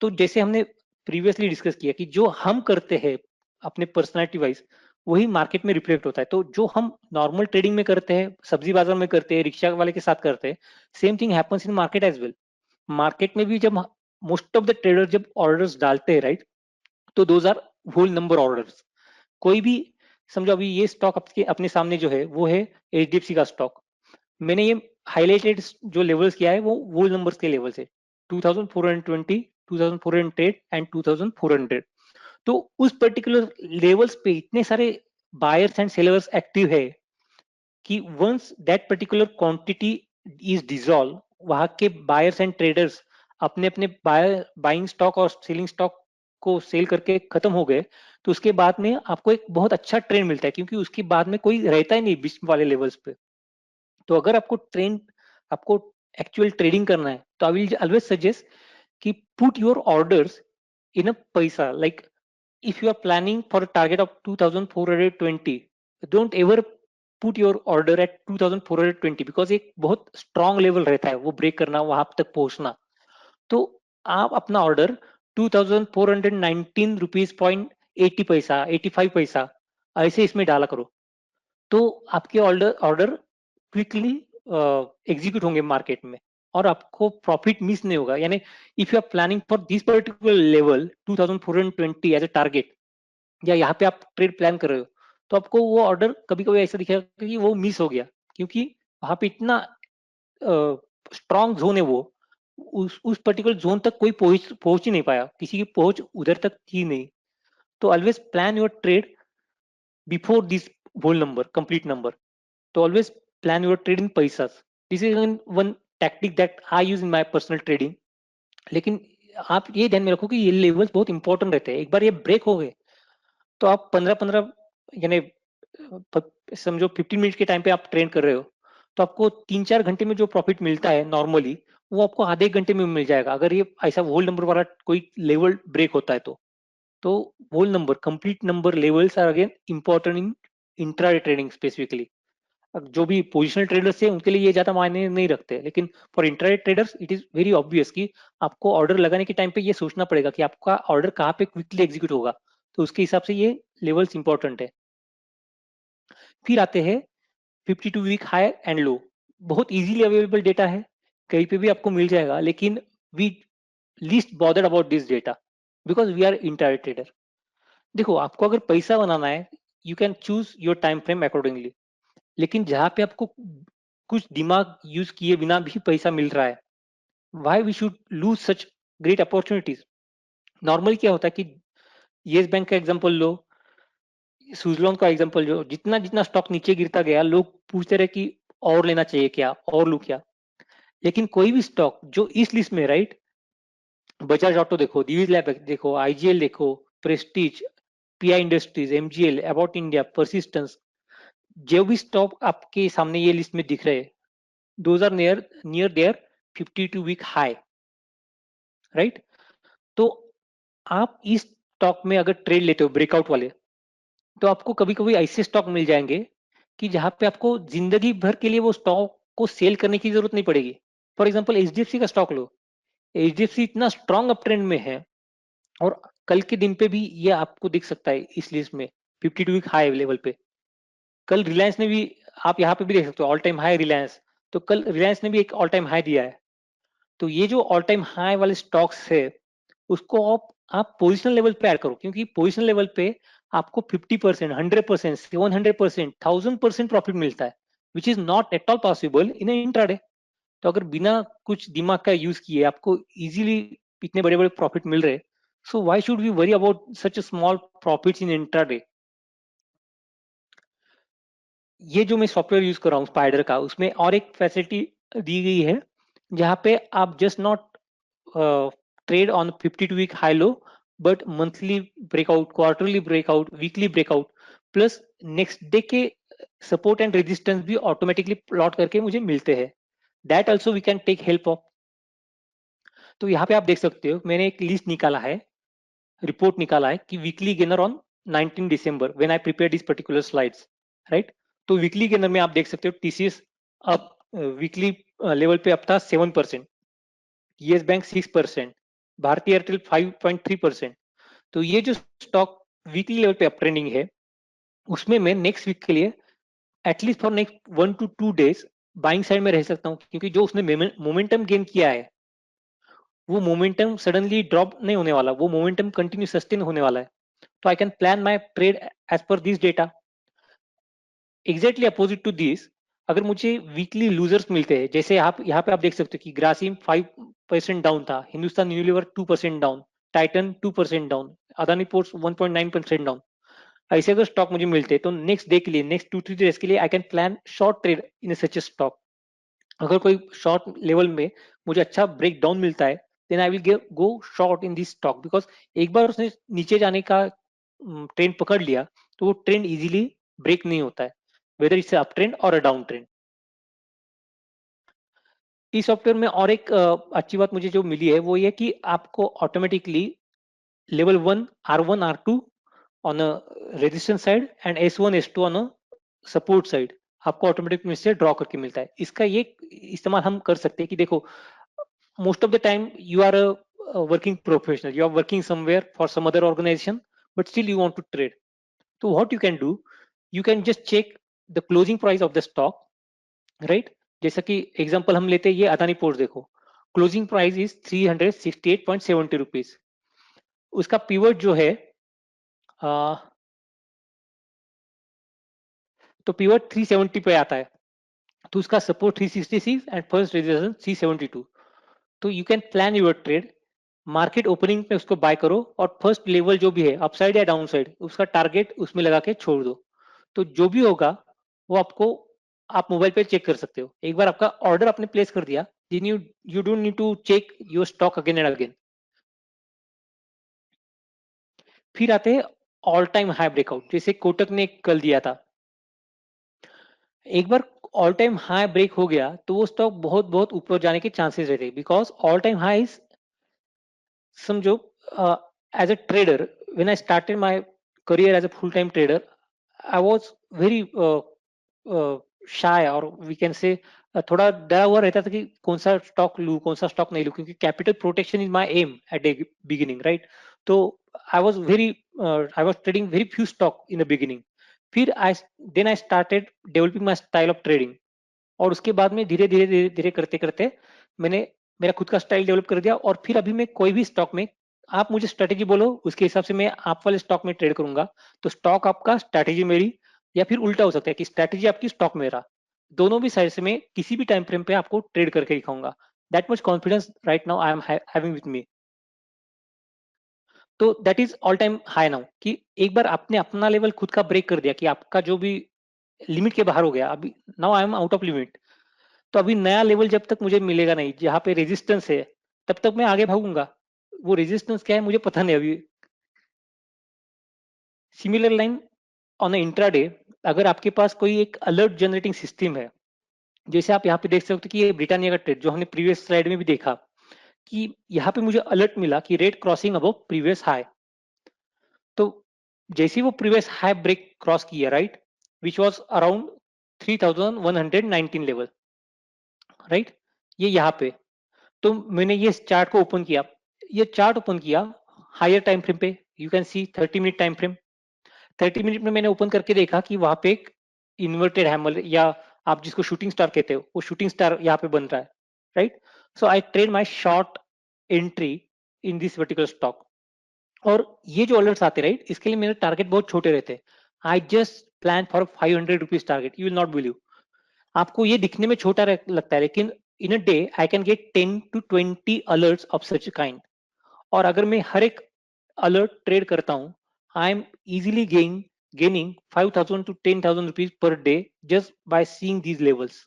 तो जैसे हमने प्रीवियसली डिस्कस किया कि जो हम करते हैं अपने पर्सनालिटी वाइज वही मार्केट में रिफ्लेक्ट होता है। तो जो हम नॉर्मल ट्रेडिंग में करते हैं, सब्जी बाजार में करते हैं, रिक्शा वाले के साथ करते हैं, same thing happens in market as well. Market में भी जब मोस्ट ऑफ द ट्रेडर जब ऑर्डर्स डालते हैं राइट, तो those are whole number orders. कोई भी, समझो अभी ये स्टॉक अपने सामने जो है वो है HDFC का स्टॉक, मैंने ये हाईलाइटेड जो लेवल्स किया है वो होल नंबर्स के लेवल्स है 2420, 2408 एंड 2400। तो उस पर्टिकुलर लेवल्स पे इतने सारे बायर्स एंड सेलर्स एक्टिव है कि once that particular quantity is dissolve, वहां के बायर्स एंड ट्रेडर्स अपने अपने बाइंग स्टॉक और सेलिंग स्टॉक को सेल करके खत्म हो गए, तो उसके बाद में आपको एक बहुत अच्छा ट्रेंड मिलता है, क्योंकि उसके बाद में कोई रहता ही नहीं बीच वाले लेवल्स पे। तो अगर आपको एक्चुअल ट्रेडिंग करना है, तो आई विल ऑलवेज सजेस्ट कि पुट योर ऑर्डर्स इन अ पैसा, like if you are planning for a target of 2420, don't ever put your order at 2420, because एक बहुत स्ट्रॉन्ग लेवल रहता है वो ब्रेक करना, वहां तक पहुंचना। तो आप अपना ऑर्डर 2419 रुपीज पॉइंट 80 पैसा 85 पैसा ऐसे इसमें डाला करो, तो आपके ऑर्डर ऑर्डर क्विकली एग्जीक्यूट होंगे मार्केट में, और आपको प्रॉफिट मिस नहीं होगा। यानी if you are planning for this particular level 2420 as a target, या यहाँ पे आप ट्रेड प्लान कर रहे हो, तो आपको वो ऑर्डर कभी कभी ऐसा दिखेगा कि वो मिस हो गया, क्योंकि वहां पे इतना स्ट्रॉन्ग जोन है वो, उस पर्टिकुलर जोन तक कोई पहुंच ही नहीं पाया, किसी की पहुंच उधर तक थी नहीं। तो always plan your trade before this whole number complete number. तो always plan your trade in पैसास। This is one tactic that I use in my personal trading. लेकिन आप ये ध्यान में रखो कि ये लेवल्स बहुत इंपॉर्टेंट रहते हैं। एक बार ये ब्रेक हो गए, तो आप 15-15 यानी समझो 15 मिनट के टाइम पे आप ट्रेन कर रहे हो, तो आपको 3-4 घंटे में जो प्रॉफिट मिलता है नॉर्मली, वो आपको आधे एक घंटे में मिल जाएगा, अगर ये ऐसा होल नंबर वाला कोई लेवल ब्रेक होता है तो whole number complete number levels are again important in intra trading specifically. जो भी पोजिशनल ट्रेडर्स है उनके लिए ये ज्यादा मायने नहीं रखते, लेकिन for intra traders it is very obvious कि आपको ऑर्डर लगाने के टाइम पे ये सोचना पड़ेगा कि आपका ऑर्डर कहाँ पे क्विकली एग्जीक्यूट होगा, तो उसके हिसाब से ये लेवल्स इंपॉर्टेंट है। फिर आते हैं 52 वीक हाई एंड लो। बहुत इजीली अवेलेबल डेटा है, कहीं पे भी आपको मिल जाएगा, लेकिन we least bothered about this data because we are intra trader. देखो, आपको अगर पैसा बनाना है, you can choose your time frame accordingly, लेकिन जहाँ पे आपको कुछ दिमाग यूज किए बिना भी पैसा मिल रहा है, why we should lose such great opportunities. Normally क्या होता है कि येस बैंक का एग्जांपल लो, सुजलॉन का एग्जांपल लो, जितना जितना स्टॉक नीचे गिरता गया, लोग पूछते रहे कि और लेना चाहिए क्या, और लू क्या। लेकिन कोई भी स्टॉक जो इस लिस्ट में, राइट, बजाज ऑटो देखो, दिवीज लैब देखो, आईजीएल देखो, Prestige, pi industries, MGL, about India, persistence, जो भी स्टॉक आपके सामने ये लिस्ट में दिख रहे हैं, those are near there 52 week high, right. तो आप इस स्टॉक में अगर ट्रेड लेते हो ब्रेकआउट वाले, तो आपको कभी कभी ऐसे स्टॉक मिल जाएंगे कि जहां पे आपको जिंदगी भर के लिए वो स्टॉक को सेल करने की जरूरत नहीं पड़ेगी। फॉर एग्जाम्पल एचडीएफसी का स्टॉक लो, एचडीएफसी इतना स्ट्रॉन्ग अप ट्रेंड में है, और कल के दिन पे भी ये आपको दिख सकता है इस लिस्ट में 52 वीक हाई लेवल पे। कल रिलायंस ने भी, आप यहाँ पे भी देख सकते हो ऑल टाइम हाई रिलायंस, तो कल रिलायंस ने भी एक ऑल टाइम हाई दिया है। तो ये जो ऑल टाइम हाई वाले स्टॉक्स है, उसको आप पोजिशनल लेवल पे ऐड करो, क्योंकि पोजिशनल लेवल पे आपको 50%, 100%, 700%, 1000% प्रॉफिट मिलता है, which is not at all possible in intraday. तो अगर बिना कुछ दिमाग का यूज किए आपको इजीली इतने बड़े बड़े प्रॉफिट मिल रहे, so why should we worry about such small profits in intraday. ये जो मैं सॉफ्टवेयर यूज कर रहा हूँ स्पाइडर का, उसमें और एक फैसिलिटी दी गई है, जहाँ पे आप just not trade on 52 week high low, but monthly breakout, quarterly breakout, weekly breakout, plus next day के सपोर्ट एंड रेजिस्टेंस भी ऑटोमेटिकली प्लॉट करके मुझे मिलते हैं। That also we can take help of. तो यहाँ पे आप देख सकते हो, मैंने एक लिस्ट निकाला है, रिपोर्ट निकाला है कि weekly gainer on 19 December when I prepare this particular slides, right. तो वीकली गेनर में आप देख सकते हो टीसीएस अब वीकली लेवल पे अब था 7%, येस बैंक 6%, भारतीय एयरटेल 5.3%। तो ये जो स्टॉक वीकली लेवल पे अप ट्रेंडिंग है, उसमें मैं नेक्स्ट वीक के लिए at least for next 1 to 2 days buying side में रह सकता हूँ, क्योंकि जो उसने मोमेंटम गेन किया है, वो मोमेंटम सडनली ड्रॉप नहीं होने वाला, वो मोमेंटम कंटिन्यू सस्टेन होने वाला है। तो I can plan my trade as per this data. Exactly opposite to this, अगर मुझे वीकली लूजर्स मिलते हैं, जैसे आप यहाँ पे आप देख सकते हो कि ग्रासिम 5% डाउन था, Hindustan Unilever 2% down, Titan 2% down, Adani ports 1.9% down. ऐसे अगर स्टॉक मुझे मिलते हैं, तो नेक्स्ट डे के लिए, नेक्स्ट 2-3 डेज के लिए आई can plan short trade in such stock. अगर कोई शॉर्ट लेवल में मुझे अच्छा ब्रेक डाउन मिलता है, then I will go short in this stock, because एक बार उसने नीचे जाने का ट्रेंड पकड़ लिया तो वो ट्रेंड इजीली ब्रेक नहीं होता है, वेदर इट्स अप ट्रेंड और अ डाउन ट्रेंड। इस सॉफ्टवेयर में और एक अच्छी बात मुझे जो मिली है वो ये कि आपको automatically level 1 R1 R2 on a resistance side and S1 S2 on a support side आपको ऑटोमेटिक में से ड्रॉ करके मिलता है। इसका ये इस्तेमाल हम कर सकते हैं कि देखो, most of the time you are a working professional, you are working somewhere for some other organization, but still you want to trade. So what you can do, you can just check the closing price of the stock, right? जैसा कि example हम लेते हैं ये Adani ports, देखो closing price is 368.70 rupees. उसका pivot जो है तो पीवट 370 पे आता है, तो उसका सपोर्ट 366 एंड फर्स्ट रेजिस्टेंस 372। तो you can plan your trade, market opening पे उसको बाय करो और फर्स्ट लेवल जो भी है अपसाइड या डाउन साइड उसका टारगेट उसमें लगा के छोड़ दो। तो जो भी होगा वो आपको आप मोबाइल पे चेक कर सकते हो। एक बार आपका ऑर्डर आपने प्लेस कर दिया, then you don't need to check your stock again and again। फिर आते हैं ऑल टाइम हाई ब्रेकआउट, जैसे कोटक ने कल दिया था। एक बार ऑल टाइम हाई ब्रेक हो गया तो वो स्टॉक बहुत बहुत ऊपर जाने के चांसेस रहते हैं, because all time high is, समझो as a trader, when I started my career as a full time trader, I was very shy, और वी कैन से थोड़ा डरा हुआ रहता था कि कौन सा स्टॉक लूं कौन सा स्टॉक नहीं लूं, क्योंकि capital protection is my aim at the beginning, right? तो I was trading very few stock in the beginning. फिर I started developing my style of trading, और उसके बाद में धीरे धीरे धीरे धीरे करते करते मैंने मेरा खुद का स्टाइल डेवलप कर दिया। और फिर अभी मैं कोई भी स्टॉक में, आप मुझे स्ट्रेटेजी बोलो उसके हिसाब से मैं आप वाले स्टॉक में ट्रेड करूंगा। तो स्टॉक आपका, स्ट्रेटेजी मेरी, या फिर उल्टा हो सकता है कि स्ट्रेटेजी आपकी स्टॉक मेरा, दोनों भी साइड से मैं किसी भी टाइम फ्रेम पे आपको ट्रेड करके दिखाऊंगा। That much confidence right now I am having with me. तो that is all time high now, कि एक बार आपने अपना लेवल खुद का ब्रेक कर दिया कि आपका जो भी लिमिट के बाहर हो गया, अभी now I am out of limit, तो अभी नया लेवल जब तक मुझे मिलेगा नहीं जहाँ पे रेजिस्टेंस है, तब तक मैं आगे भागूंगा। वो रेजिस्टेंस क्या है मुझे पता नहीं अभी। सिमिलर लाइन ऑन इंट्राडे, अगर आपके पास कोई एक अलर्ट जनरेटिंग सिस्टम है, जैसे आप यहाँ पे देख सकते हो कि ये ब्रिटानिया का ट्रेड जो हमने प्रीवियस स्लाइड में भी देखा, कि यहाँ पे मुझे अलर्ट मिला कि rate crossing above previous high. तो जैसे ही वो प्रीवियस हाई ब्रेक क्रॉस किया, right, which was around 3119 level, right, ये यहाँ पे, तो मैंने ये चार्ट को ओपन किया, ये चार्ट ओपन किया हायर टाइम फ्रेम पे, you can C 30 minute time frame. 30 minute में मैंने ओपन करके देखा कि वहां पे एक इन्वर्टेड हैमर, या आप जिसको शूटिंग स्टार कहते हो, वो शूटिंग स्टार यहाँ पे बन रहा है, right? So I trade my short entry in this vertical stock. और ये जो अलर्ट्स आते, राइट, इसके लिए मेरे टारगेट बहुत छोटे रहते हैं। I just plan for 500 rupees target. You will not believe, आपको ये दिखने में छोटा लगता है, लेकिन in a day I can get 10 to 20 alerts of such kind. और अगर मैं हर एक अलर्ट ट्रेड करता हूँ, I am easily gaining 5,000 to 10,000 rupees per day just by seeing these levels.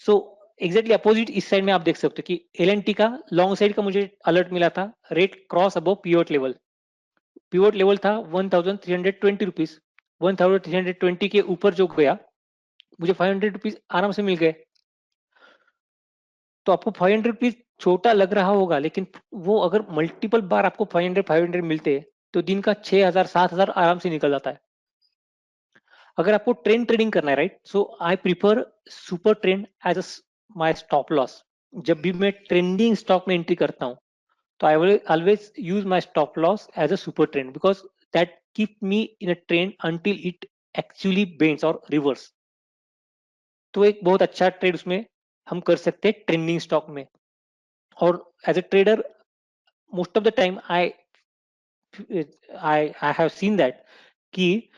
So exactly opposite इस साइड में आप देख सकते हो कि एल का लॉन्ग साइड का मुझे अलर्ट मिला था, rate cross above pivot level. Pivot level था 1,320 रुपीज। 1,320 के ऊपर जो गया, मुझे 500 रुपीज आराम से मिल गए। तो आपको 500 रुपीज छोटा लग रहा होगा, लेकिन वो अगर मल्टीपल बार आपको 500 मिलते, तो दिन का 6,000 7,000 आराम से निकल जाता है। अगर आपको ट्रेडिंग करना है, right, so I prefer super trend as my stop loss. जब भी मैं ट्रेंडिंग स्टॉक में एंट्री करता हूँ, तो I will always use my stop loss as a super trend, because that keep me in a trend until it actually bends और reverse. तो एक बहुत अच्छा ट्रेड उसमें हम कर सकते हैं ट्रेंडिंग स्टॉक में। और as a trader, most of the time I have seen that कि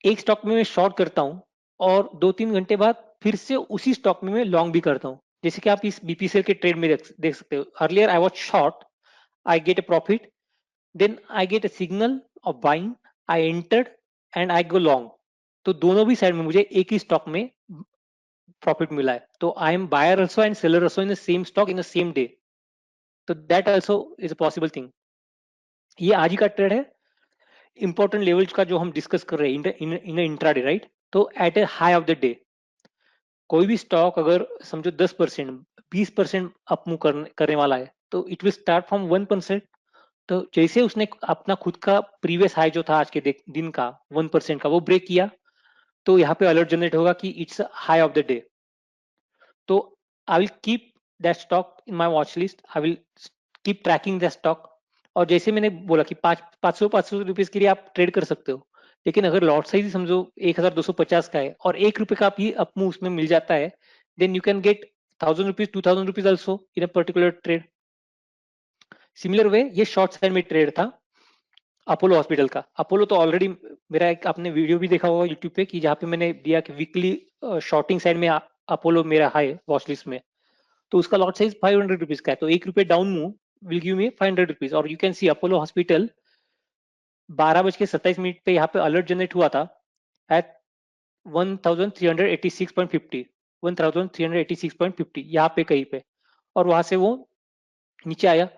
एक स्टॉक में मैं शॉर्ट करता हूँ और 2-3 घंटे बाद फिर से उसी स्टॉक में मैं लॉन्ग भी करता हूँ। जैसे कि आप इस बीपीसीएल के ट्रेड में देख सकते हो, earlier I was short, I get a profit, then I get a signal of buying, I entered and I go long. तो दोनों भी साइड में मुझे एक ही स्टॉक में प्रॉफिट मिला है। तो I am buyer also and seller also in the same stock in the same day. तो that also is a possible thing. ये आज ही का ट्रेड है, इंपॉर्टेंट लेवल्स का जो हम डिस्कस कर रहे हैं इन इंट्राडे, राइट। तो at a high of the day कोई भी स्टॉक अगर समझो 10% 20% अप मूव करने वाला है, तो इट विल स्टार्ट फ्रॉम 1%। तो जैसे उसने अपना खुद का प्रीवियस हाई जो था आज के दिन का 1% का वो ब्रेक किया, तो यहाँ पे अलर्ट जनरेट होगा कि it's high of the day. तो I will keep that stock in my watch list, I will keep tracking that stock. और जैसे मैंने बोला कि 500 रुपीज के लिए आप ट्रेड कर सकते हो, लेकिन अगर लॉट साइज समझो 1250 का है और ₹1 का भी अप मूव उसमें मिल जाता है, then you can get 1000 rupees 2000 rupees also in a particular trade. Similar way ये शॉर्ट साइड में ट्रेड था अपोलो हॉस्पिटल का। अपोलो तो ऑलरेडी मेरा एक आपने वीडियो भी देखा होगा यूट्यूब पे, कि जहाँ पे मैंने दिया कि वीकली शॉर्टिंग साइड में अपोलो मेरा हाई वॉच लिस्ट में। तो उसका लॉट साइज 500 रुपीज का है, तो ₹1 down move will give me 500 rupees. और you can see Apollo hospital 12:27 पे यहाँ पे अलर्ट जनरेट हुआ था एट 1386.50, 1386.50 यहाँ पे कहीं पे, और वहां से वो नीचे आया।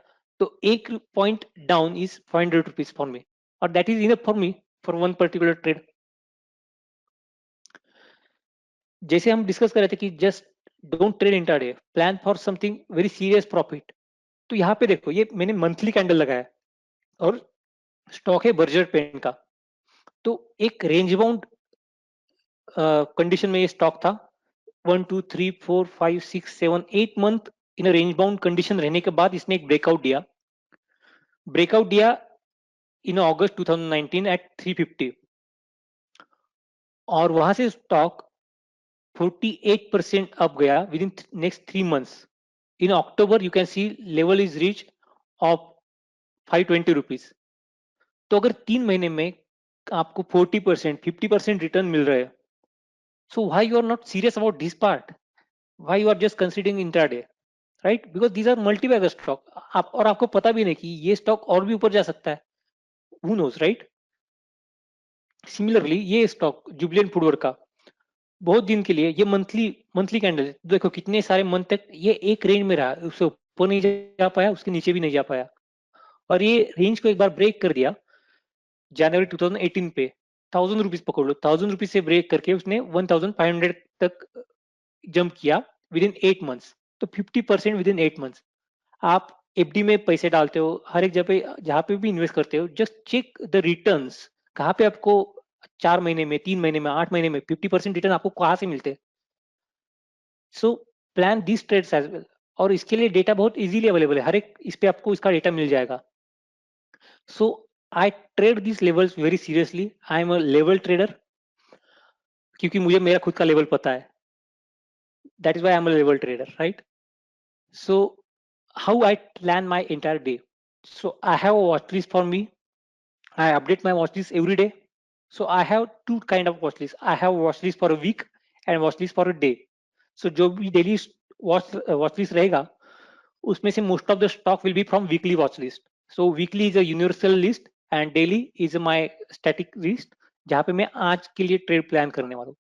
तो एक point down is 500 rupees for me, और that is enough for me for one particular trade. जैसे हम डिस्कस कर रहे थे कि just don't trade intraday, plan for something very serious profit. तो यहाँ पे देखो ये मैंने मंथली कैंडल लगाया और स्टॉक है बर्जर पेन का। तो एक रेंज बाउंड कंडीशन में ये स्टॉक था, 1 2 3 4 5 6 7 8 month in range bound condition रहने के बाद इसने एक ब्रेकआउट दिया इन अगस्त 2019 एट 350, और वहां से स्टॉक 48% अप गया with in next 3 months. In October you can C level is reach of 520 rupees. तो अगर 3 महीने में आपको 40% 50% रिटर्न मिल रहा है, so why you are not serious about this part? Why you are just considering intraday, right? Because these are multi-bagger stock। आप और आपको पता भी नहीं कि ये स्टॉक और भी ऊपर जा सकता है, who knows, right? सिमिलरली ये स्टॉक जुबिलेंट फूडवर्क का बहुत दिन के लिए ये मंथली मंथली कैंडल देखो कितने सारे मंथ तक ये एक रेंज में रहा, उससे ऊपर नहीं जा पाया, उसके नीचे भी नहीं जा पाया, और ये रेंज को एक बार ब्रेक कर दिया जनवरी 2018 पे। 1000 रुपीज पकड़ लो, 1000 रुपीज से ब्रेक करके उसने 1500 तक जंप किया विद इन 8 मंथ्स। तो 50% विद इन 8 मंथ्स। आप एफडी में पैसे डालते हो, हर एक जगह जहाँ पे भी इन्वेस्ट करते हो, जस्ट चेक द रिटर्न्स, कहाँ पे आपको 4 महीने में 3 महीने में 8 महीने में 50% रिटर्न आपको कहाँ से मिलते हैं। So plan this trades as well, और इसके लिए डेटा बहुत इजीली अवेलेबल है, हर एक इस पे आपको इसका डेटा मिल जाएगा। So I trade this levels very seriously, I am a level trader, क्योंकि मुझे मेरा खुद का लेवल पता है, that is why I am a level trader, right. So how I plan my entire day. So I have a watch list for me. I update my watch list every day. So I have two kind of watch list. I have watch list for a week and watch list for a day. So जो भी daily watch list रहेगा, उसमें से most of the stock will be from weekly watch list. So weekly is a universal list and daily is my static list, जहाँ पे मैं आज के लिए ट्रेड प्लान करने वाला हूँ।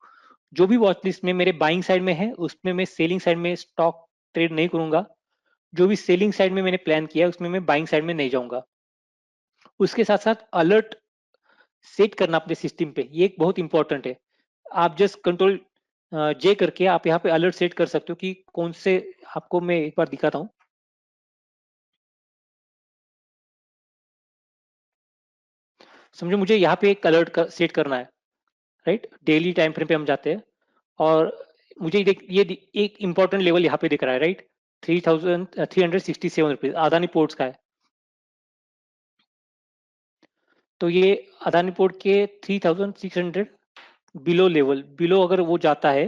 जो भी वॉच लिस्ट में मेरे बाइंग साइड में है उसमें मैं सेलिंग साइड में स्टॉक ट्रेड नहीं करूंगा, जो भी सेलिंग साइड में मैंने प्लान किया है उसमें मैं बाइंग साइड में नहीं जाऊंगा। उसके साथ साथ अलर्ट सेट करना अपने सिस्टम पे, ये एक बहुत इंपॉर्टेंट है। आप जस्ट कंट्रोल जे करके आप यहाँ पे अलर्ट सेट कर सकते हो कि कौन से, आपको मैं एक बार दिखाता हूँ। समझो मुझे यहाँ पे एक अलर्ट सेट करना है, राइट। डेली टाइम फ्रेम पे हम जाते हैं और मुझे ये एक इंपॉर्टेंट लेवल यहाँ पे दिख रहा है, राइट। 3,367 रुपीज अदानी पोर्ट्स का है। तो ये अदानी पोर्ट के 3,600 बिलो लेवल, बिलो अगर वो जाता है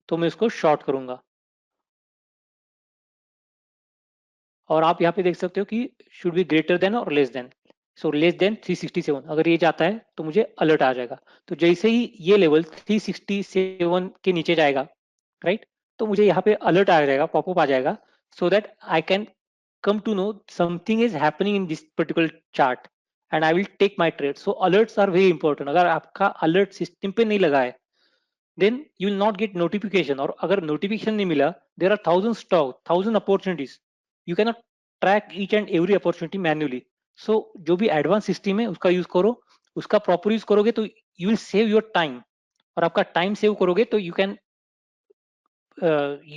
तो मैं इसको शॉर्ट करूंगा। और आप यहाँ पे देख सकते हो कि शुड बी ग्रेटर देन और less than. So less than 367 अगर ये जाता है तो मुझे अलर्ट आ जाएगा। तो जैसे ही ये लेवल 367 के नीचे जाएगा, राइट, तो मुझे यहाँ पे अलर्ट आ जाएगा, पॉपअप आ जाएगा, so that I can come to know something is happening in this particular chart and I will take my trade. So alerts are very important। अगर आपका अलर्ट सिस्टम पे नहीं लगा है, then you will not get notification. और अगर notification नहीं मिला, there are 1000 stock, 1000 opportunities. You cannot track each and every opportunity manually. So जो भी advanced system है उसका use करो, उसका proper use करोगे तो you will save your time. और आपका time save करोगे तो you can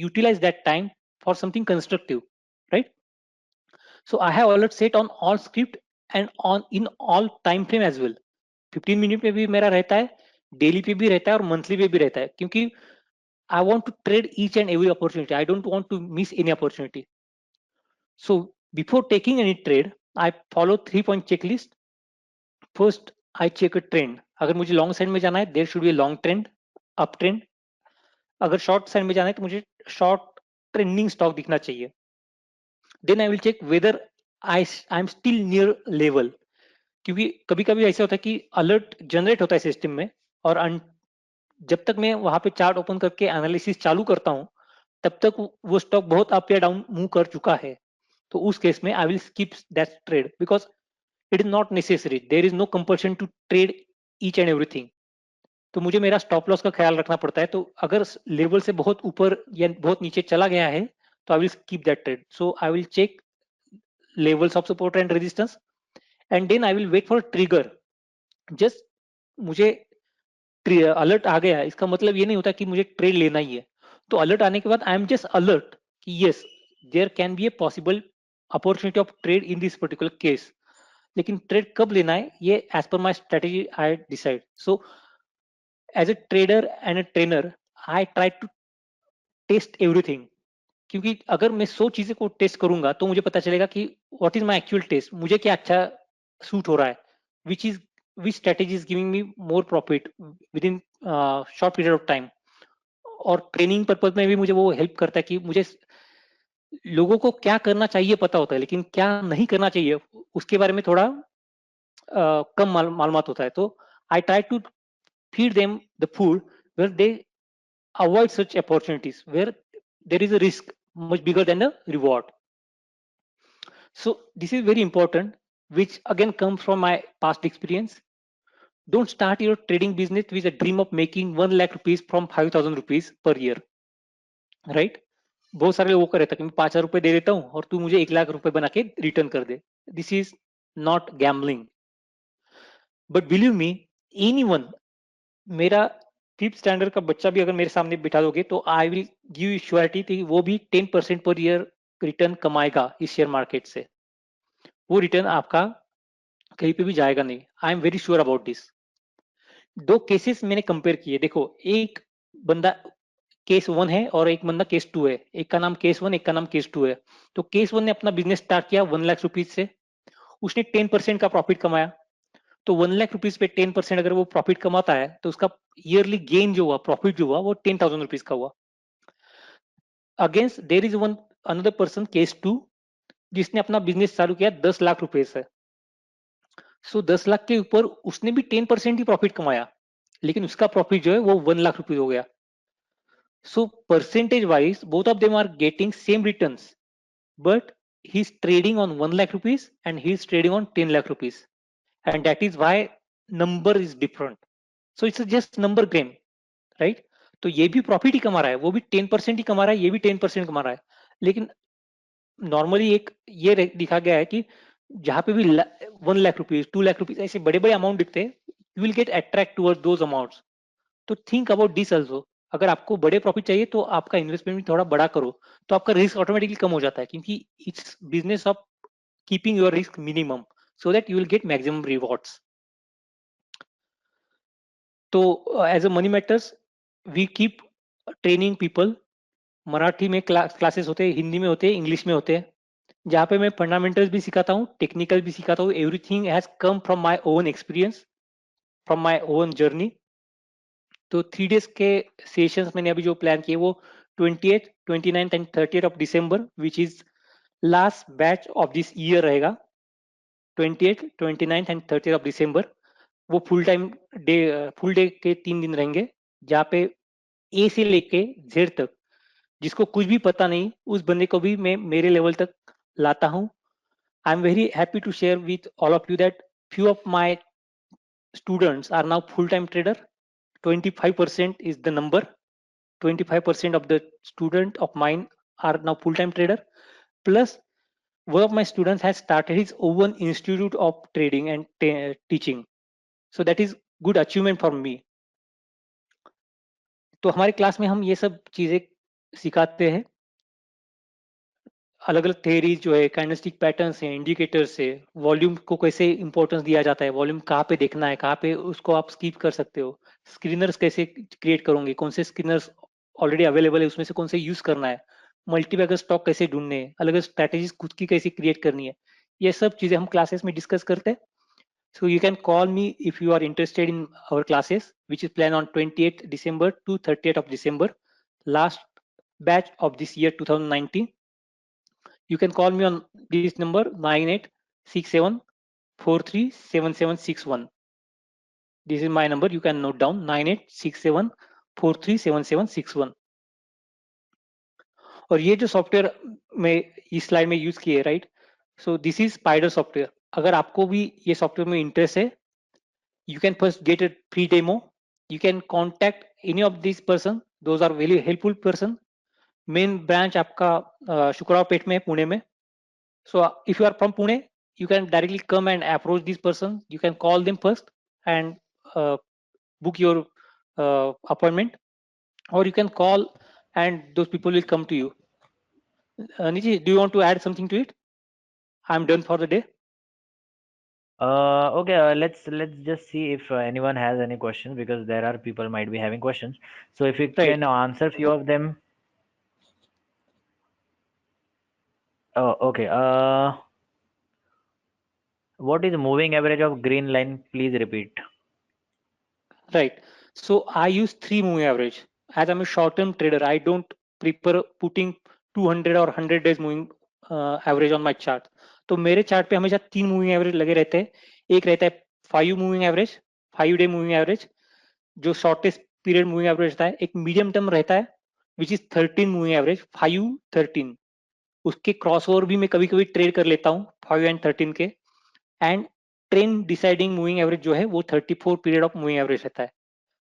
utilize that time for something constructive, right? So I have alert set on all script and on in all time frame as well. 15 minute पे भी मेरा रहता है, daily पे भी रहता है और मंथली पे भी रहता है, क्योंकि I want to trade each and every opportunity. I don't want to miss any opportunity. So before taking any trade I follow 3 point checklist. First, I check a trend. अगर मुझे लॉन्ग साइड में जाना है, there should be long trend, up trend. अगर short side में जाना है तो मुझे शॉर्ट ट्रेंडिंग स्टॉक दिखना चाहिए. Then I will check whether I am still near level, क्योंकि कभी कभी ऐसा होता है कि अलर्ट जनरेट होता है सिस्टम में, और जब तक मैं वहां पे चार्ट ओपन करके एनालिसिस चालू करता हूं तब तक वो स्टॉक बहुत अप या डाउन मूव कर चुका है. तो उस केस में I will skip that trade because it is not necessary. There is no compulsion to trade each and everything. तो मुझे मेरा स्टॉप लॉस का ख्याल रखना पड़ता है. तो अगर लेवल से बहुत ऊपर या बहुत नीचे चला गया है तो I will skip that trade. So I will check levels of support and resistance and then I will wait for trigger. Just मुझे अलर्ट आ गया, इसका मतलब ये नहीं होता कि मुझे ट्रेड लेना ही है. तो अलर्ट आने के बाद आई एम जस्ट अलर्ट कि yes there can be a possible opportunity of trade in this particular case. लेकिन ट्रेड कब लेना है ये as per my strategy I decide. So as a trader and a trainer I try to test everything. क्योंकि अगर मैं 100 चीजें को टेस्ट करूंगा तो मुझे पता चलेगा कि what is my actual test, मुझे क्या अच्छा सूट हो रहा है, which is which strategy is giving me more profit within short period of time. और ट्रेनिंग पर्पज में भी मुझे वो हेल्प करता है कि मुझे लोगों को क्या करना चाहिए पता होता है, लेकिन क्या नहीं करना चाहिए उसके बारे में थोड़ा कम मालूमात होता है. तो I try to feed them the food where they avoid such opportunities where there is a risk much bigger than the reward. So this is very important, which again comes from my past experience. Don't start your trading business with a dream of making 1 lakh rupees from 5,000 rupees per year, right? बहुत सारे लोगों का रहता है कि मैं 5,000 रुपए दे देता हूँ और तू मुझे 1 लाख रुपए बना के रिटर्न कर दे. This is not gambling. But believe me, anyone, मेरा 5th स्टैंडर्ड का बच्चा भी अगर मेरे सामने बिठा दोगे तो I will give you surety कि वो भी 10% पर ईयर रिटर्न कमाएगा इस शेयर मार्केट से. वो रिटर्न आपका कहीं पे भी जाएगा नहीं. आई am very sure about this. 2 cases मैंने कंपेयर किए. देखो, एक बंदा केस 1 है और एक बंदा केस 2 है. एक का नाम केस 1, एक का नाम केस 2 है. तो केस 1 ने अपना बिजनेस स्टार्ट किया 1 लाख रुपीज से. उसने 10% का प्रॉफिट कमाया. तो 1 लाख रुपीज पे 10% अगर वो प्रॉफिट कमाता है तो उसका ईयरली गेन जो हुआ, प्रॉफिट जो हुआ, वो 10,000 रुपीज का हुआ. Against there is one another person case 2 जिसने अपना बिजनेस चालू किया 10 लाख रुपए से. सो 10 लाख के ऊपर उसने भी 10% ही प्रॉफिट कमाया, लेकिन उसका प्रॉफिट जो है वो 1 लाख रुपीज हो गया. So percentage wise both of them are getting same returns, but he's trading on 1 lakh rupees and he's trading on 10 lakh rupees, and that is why number is different. So it's just number game, right? तो ये भी profit ही कमा रहा है, वो भी 10% ही कमा रहा है, ये भी 10% कमा रहा है. लेकिन नॉर्मली एक ये दिखा गया है कि जहां पे भी 1 लाख रुपीज, 2 लाख रुपीज ऐसे बड़े बड़े अमाउंट दिखते हैं, you will get attract toward those amounts. तो थिंक अबाउट दिस ऑल्सो. अगर आपको बड़े प्रॉफिट चाहिए तो आपका इन्वेस्टमेंट भी थोड़ा बड़ा करो, तो आपका रिस्क ऑटोमेटिकली कम हो जाता है, क्योंकि it's business of keeping your risk minimum so that you will get maximum rewards. तो as a money matters we keep training people. Marathi में क्लासेस होते हैं, हिंदी में होते हैं, इंग्लिश में होते हैं, जहाँ पे मैं फंडामेंटल्स भी सिखाता हूँ, टेक्निकल भी सिखाता हूँ. Everything has come from my own experience, from my own journey. तो 3 डेज के सेशंस मैंने अभी जो प्लान किए वो 28th, 29th and 30th of December, which is last batch of this year रहेगा. 28th, 29th and 30th of December वो full day के 3 दिन रहेंगे, जहाँ पे ए से लेके जेड तक जिसको कुछ भी पता नहीं उस बंदे को भी मैं मेरे लेवल तक लाता हूँ. I am very happy to share with all of you that few of my students are now full-time trader. 25% is the number. 25% of the student of mine are now full-time trader. Plus, one of my students has started his own institute of trading and teaching. So that is good achievement for me. तो हमारे class में हम ये सब चीजें सिखाते हैं. अलग अलग थेरीज जो है, कैंडलस्टिक पैटर्न्स हैं, इंडिकेटर्स है, वॉल्यूम को कैसे इंपॉर्टेंस दिया जाता है, वॉल्यूम कहाँ पे देखना है, कहाँ पे उसको आप स्किप कर सकते हो, स्क्रीनर्स कैसे क्रिएट करोगे, कौन से स्क्रीनर्स ऑलरेडी अवेलेबल है उसमें से कौन से यूज करना है, मल्टीबैगर स्टॉक कैसे ढूंढने हैं, अलग अलग स्ट्रैटेजीज खुद की कैसे क्रिएट करनी है, ये सब चीजें हम क्लासेस में डिस्कस करते हैं. So you can call me if you are interested in our classes, which is planned on 28th December to 30th of December, last batch of this year 2019. You can call me on this number 9867437761. This is my number. You can note down 9867437761. और ये जो software में इस slide में use किए right, so this is spider software. अगर आपको भी ये सॉफ्टवेयर में इंटरेस्ट है, you can first get a free demo. You can contact any of these person. Those are very helpful person. Main branch आपका शुक्रावपेट में है, पुणे में. So if you are from Pune, you can directly come and approach this person. You can call them first and book your appointment, or you can call and those people will come to you. Niji, do you want to add something to it? I'm done for the day. Okay, let's just see if anyone has any questions, because there are people might be having questions. So if you Right. can answer few of them. Oh, okay. What is moving average of green line? Please repeat. Right. So I use 3 moving average. As I'm a short-term trader, I don't prefer putting 200 or 100 days moving average on my chart. तो मेरे chart पे हमेशा 3 moving average लगे रहते हैं. एक रहता है 5 moving average, 5 day moving average, जो शॉर्टेस्ट पीरियड मूविंग एवरेज रहता है. एक मीडियम टर्म रहता है विच इज 13 मूविंग एवरेज, 5-13. उसके क्रॉसओवर भी मैं कभी कभी ट्रेड कर लेता हूँ 5 एंड 13 के. And trend deciding moving average जो है वो 34 पीरियड ऑफ मूविंग एवरेज रहता है.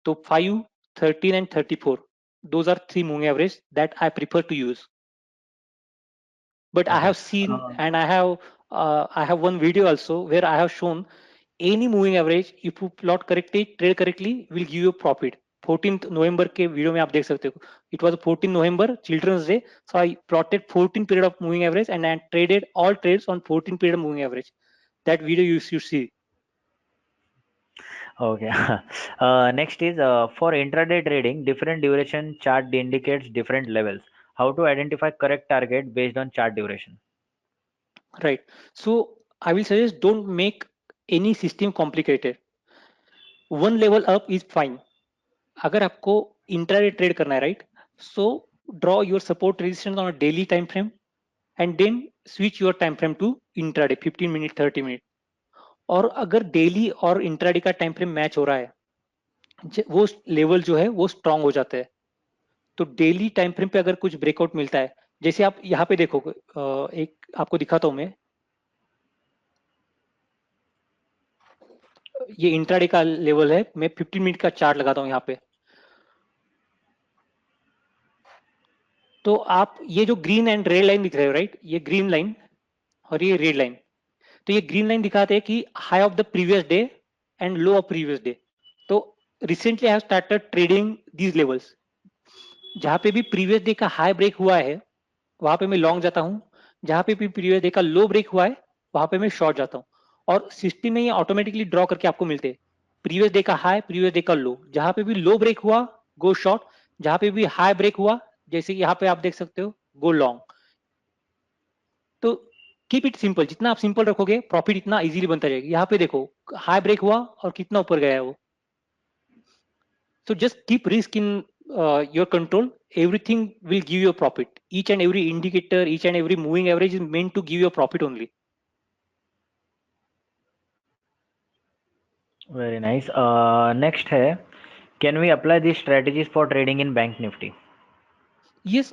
So 5, 13 and 34, those are 3 moving average that I prefer to use. But Okay. I have seen and I have one video also where I have shown any moving average, if you plot correctly, trade correctly, will give you profit. 14th November के video में आप देख सकते हो. It was 14 November, Children's Day. So I plotted 14 period of moving average and I traded all trades on 14 period of moving average. That video you should see. Okay. Next is for intraday trading, different duration chart indicates different levels. How to identify correct target based on chart duration? Right. So I will suggest don't make any system complicated. One level up is fine. अगर आपको intraday trade करना है right, so draw your support resistance on a daily time frame and then switch your time frame to intraday 15 minute 30 minute. और अगर daily और intraday का time frame match हो रहा है, वो लेवल जो है वो स्ट्रांग हो जाता है. तो डेली टाइम फ्रेम पे अगर कुछ ब्रेकआउट मिलता है, जैसे आप यहाँ पे देखोगे, एक आपको दिखाता हूं मैं, ये इंट्राडे का लेवल है. मैं 15 मिनट का चार्ट लगाता हूँ यहाँ पे. तो आप ये जो ग्रीन एंड रेड लाइन दिख रहे हो राइट, ये ग्रीन लाइन और ये रेड लाइन, तो ये ग्रीन लाइन दिखाते हैं कि high of the previous day and low of previous day. तो recently I have started trading these levels. जहां पे भी प्रीवियस डे का हाई ब्रेक हुआ है वहां पे मैं लॉन्ग जाता हूं, जहां पे भी प्रीवियस डे का लो ब्रेक हुआ है वहां पे मैं शॉर्ट जाता हूं. और सिस्टम में ये ऑटोमेटिकली ड्रॉ करके आपको मिलते हैं प्रीवियस डे का हाई, प्रीवियस डे का लो. जहां पे भी लो ब्रेक हुआ गो शॉर्ट, जहां पे भी हाई ब्रेक हुआ जैसे यहाँ पे आप देख सकते हो गो लॉन्ग. तो कीप इट सिंपल. जितना आप सिंपल रखोगे प्रॉफिट इतना इजीली बनता जाएगा. यहाँ पे देखो हाई ब्रेक हुआ और कितना ऊपर गया है वो. So just keep risk in your control. Everything will give you a profit. Each and every indicator, each and every moving average is meant to give you a profit only. Very nice. Next है, can we apply these strategies for trading in Bank Nifty? Yes,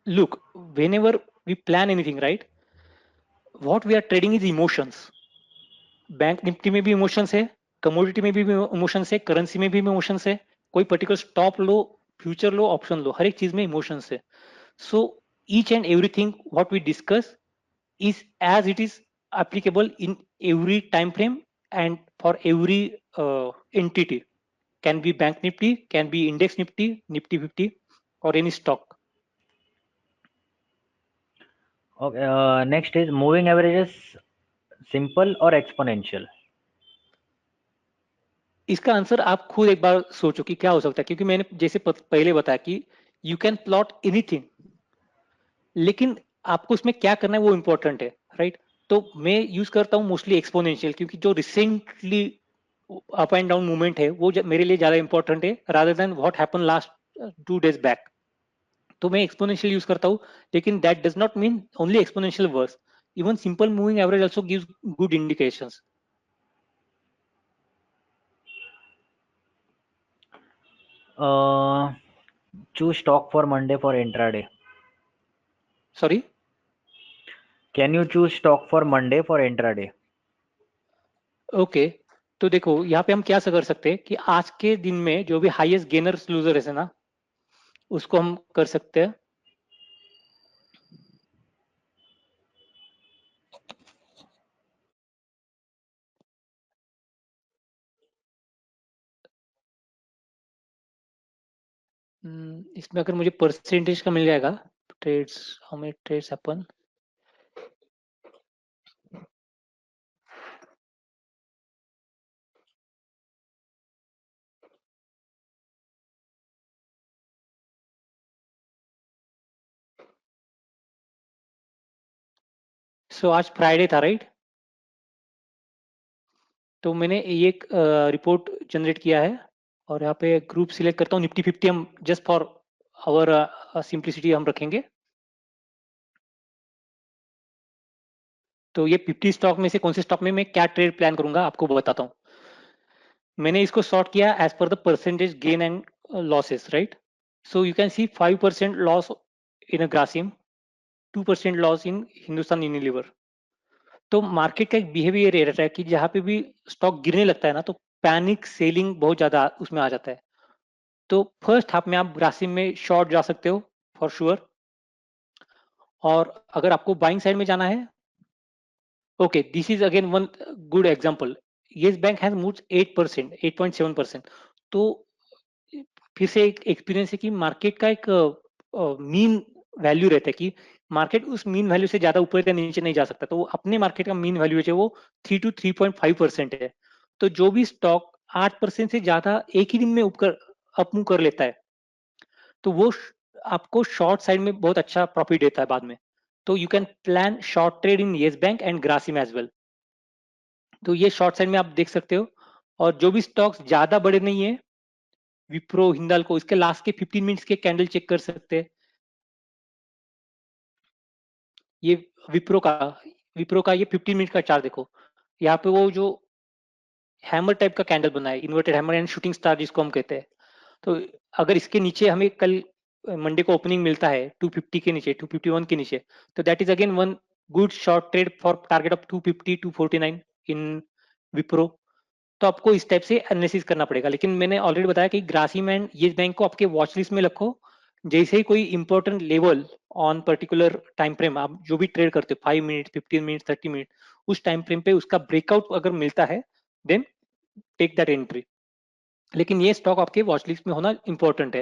look, whenever we plan anything, right, what we are trading is emotions. Bank Nifty में भी emotions है, commodity में भी emotions है, currency में भी emotions है, कोई पर्टिकुलर स्टॉप लो, फ्यूचर लो, ऑप्शन लो, हर एक चीज में इमोशंस है. So each and everything what we discuss is as it is applicable in every time frame and for every entity. Can be bank nifty, can be index nifty, nifty 50, or any stock. Okay, next is moving averages, simple or exponential? इसका answer आप खुद एक बार सोचो कि क्या हो सकता है, क्योंकि मैंने जैसे पहले बताया कि यू कैन प्लॉट एनीथिंग, लेकिन आपको उसमें क्या करना है वो इंपॉर्टेंट है, राइट? तो मैं यूज करता हूँ मोस्टली एक्सपोनेंशियल, क्योंकि जो recently up and down movement है वो मेरे लिए ज्यादा इंपॉर्टेंट है rather than what happen last 2 days back. तो मैं एक्सपोनेंशियल यूज करता हूँ, लेकिन that does not mean only exponential works. Even simple moving average also gives good indications. Choose stock for Monday for intraday. Sorry, Can you choose stock for Monday for intraday? Okay. तो देखो यहाँ पे हम क्या कर सकते हैं कि आज के दिन में जो भी हाईएस्ट गेनर्स लूजर है ना, उसको हम कर सकते हैं. इसमें अगर मुझे परसेंटेज का मिल जाएगा, trades, how many trades happen. So आज फ्राइडे था, राइट? तो मैंने ये एक रिपोर्ट जनरेट किया है और यहाँ पे ग्रुप सिलेक्ट करता हूँ. निफ्टी 50 हम जस्ट फॉर आवर सिंप्लिसिटी हम रखेंगे. तो ये 50 स्टॉक में से कौन से स्टॉक में मैं क्या ट्रेड प्लान करूंगा आपको बताता हूँ. मैंने इसको सॉर्ट किया as per the percentage gain and losses, right? So you can see 5% loss in a Grasim, 2% loss in Hindustan Unilever. तो मार्केट का एक बिहेवियर ये रहता है कि जहां पे भी स्टॉक गिरने लगता है ना, तो पैनिक सेलिंग बहुत ज्यादा उसमें आ जाता है. तो फर्स्ट हाफ में आप ग्रासिम में शॉर्ट जा सकते हो फॉर श्योर. और अगर आपको बाइंग साइड में जाना है, okay, this is again one good example. Yes bank has moved 8%, 8.7%. तो फिर से एक एक्सपीरियंस है कि मार्केट का एक मीन वैल्यू रहता है कि मार्केट उस मीन वैल्यू से ज्यादा ऊपर या नीचे नहीं जा सकता. तो अपने मार्केट का मीन वैल्यू है वो 3 to 3.5% है. तो जो भी स्टॉक 8% से ज्यादा एक ही दिन में ऊपर अप मूव कर लेता है, तो वो आपको शॉर्ट साइड में बहुत अच्छा प्रॉफिट देता है बाद में. तो you can plan short trade in Yes Bank and Grasim as well. तो ये शॉर्ट साइड में आप देख सकते हो. और जो भी स्टॉक्स ज्यादा बड़े नहीं है, विप्रो, हिंदाल्को, इसके लास्ट के 15 मिनट्स के कैंडल चेक कर सकते हैं. ये विप्रो का विप्रो का ये 15 मिनट का चार्ट देखो. यहाँ पे वो जो हैमर टाइप का कैंडल बना है, inverted hammer and shooting star जिसको हम कहते हैं. तो अगर इसके नीचे हमें कल मंडे को ओपनिंग मिलता है 250 के नीचे, 251 के नीचे, तो that is again one good short trade for target of 250, 249 इन विप्रो. तो आपको इस टाइप से एनालिसिस करना पड़ेगा. लेकिन मैंने ऑलरेडी बताया कि ग्रासिम एंड येस बैंक को आपके वॉच लिस्ट में रखो. जैसे ही कोई important level on particular time frame, आप जो भी ट्रेड करते हो 5 मिनट, 15 मिनट, 30 मिनट, उस टाइम फ्रेम पे उसका ब्रेकआउट अगर मिलता है, देन टेक दैट एंट्री. लेकिन ये स्टॉक आपके वॉच लिस्ट में होना इंपॉर्टेंट है.